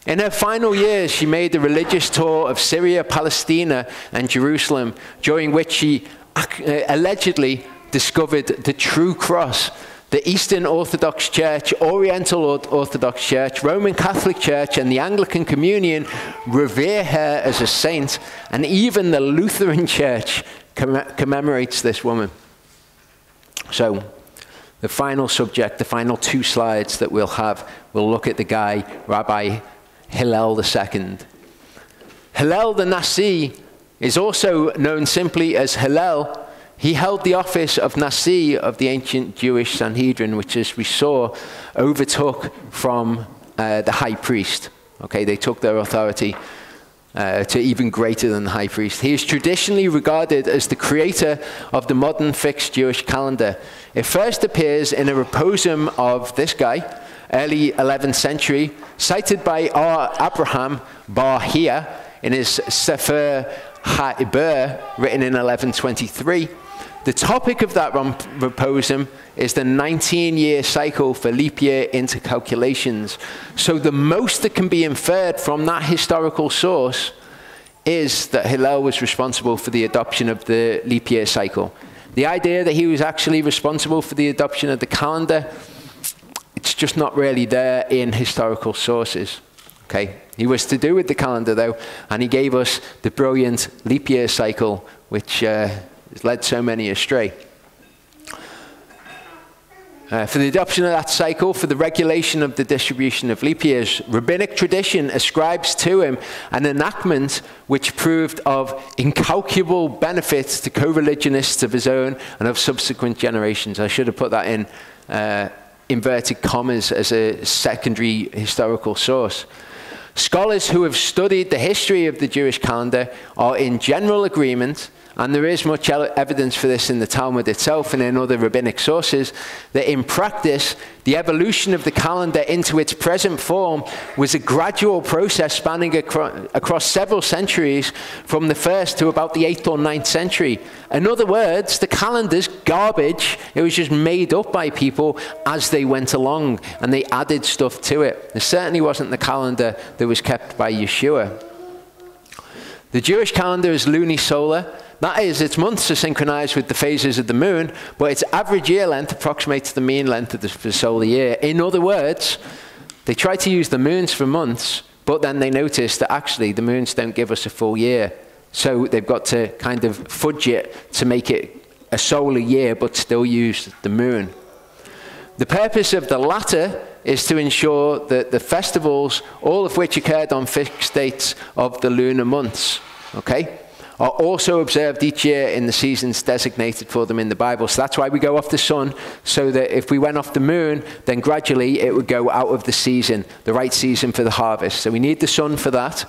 In her final years, she made a religious tour of Syria, Palestina, and Jerusalem, during which she allegedly discovered the true cross. The Eastern Orthodox Church, Oriental Orthodox Church, Roman Catholic Church, and the Anglican Communion revere her as a saint, and even the Lutheran Church commemorates this woman. So, the final subject, the final two slides that we'll look at the guy, Rabbi Hillel II. Hillel the Nasi is also known simply as Hillel. He held the office of Nasi of the ancient Jewish Sanhedrin, which, as we saw, overtook from the high priest. Okay, they took their authority to even greater than the high priest. He is traditionally regarded as the creator of the modern fixed Jewish calendar. It first appears in a reposum of this guy, early 11th century, cited by Abraham Bar Hia in his Sefer HaIber, written in 1123. The topic of that Ramposum is the 19-year cycle for leap year intercalculations. So the most that can be inferred from that historical source is that Hillel was responsible for the adoption of the leap year cycle. The idea that he was actually responsible for the adoption of the calendar, it's just not really there in historical sources. Okay? He was to do with the calendar, though, and he gave us the brilliant leap year cycle, which has led so many astray. For the adoption of that cycle, for the regulation of the distribution of leap years, rabbinic tradition ascribes to him an enactment which proved of incalculable benefits to co-religionists of his own and of subsequent generations. I should have put that in inverted commas as a secondary historical source. Scholars who have studied the history of the Jewish calendar are in general agreement, and there is much evidence for this in the Talmud itself and in other rabbinic sources, that in practice, the evolution of the calendar into its present form was a gradual process spanning across several centuries, from the 1st to about the 8th or 9th century. In other words, the calendar's garbage. It was just made up by people as they went along, and they added stuff to it. It certainly wasn't the calendar that was kept by Yeshua. The Jewish calendar is lunisolar. That is, its months are synchronized with the phases of the moon, but its average year length approximates the mean length of the solar year. In other words, they try to use the moons for months, but then they notice that actually the moons don't give us a full year. So they've got to kind of fudge it to make it a solar year, but still use the moon. The purpose of the latter is to ensure that the festivals, all of which occurred on fixed dates of the lunar months, okay, are also observed each year in the seasons designated for them in the Bible. So that's why we go off the sun, so that if we went off the moon, then gradually it would go out of the season, the right season for the harvest. So we need the sun for that.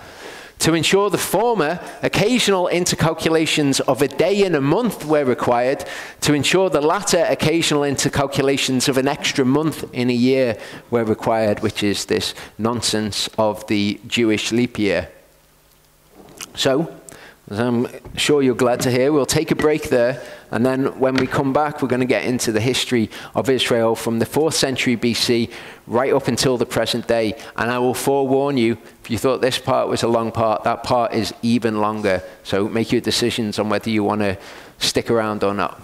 To ensure the former, occasional intercalculations of a day in a month were required. To ensure the latter, occasional intercalculations of an extra month in a year were required, which is this nonsense of the Jewish leap year. So, as I'm sure you're glad to hear, we'll take a break there, and then when we come back, we're going to get into the history of Israel from the 4th century BC right up until the present day. And I will forewarn you, if you thought this part was a long part, that part is even longer. So make your decisions on whether you want to stick around or not.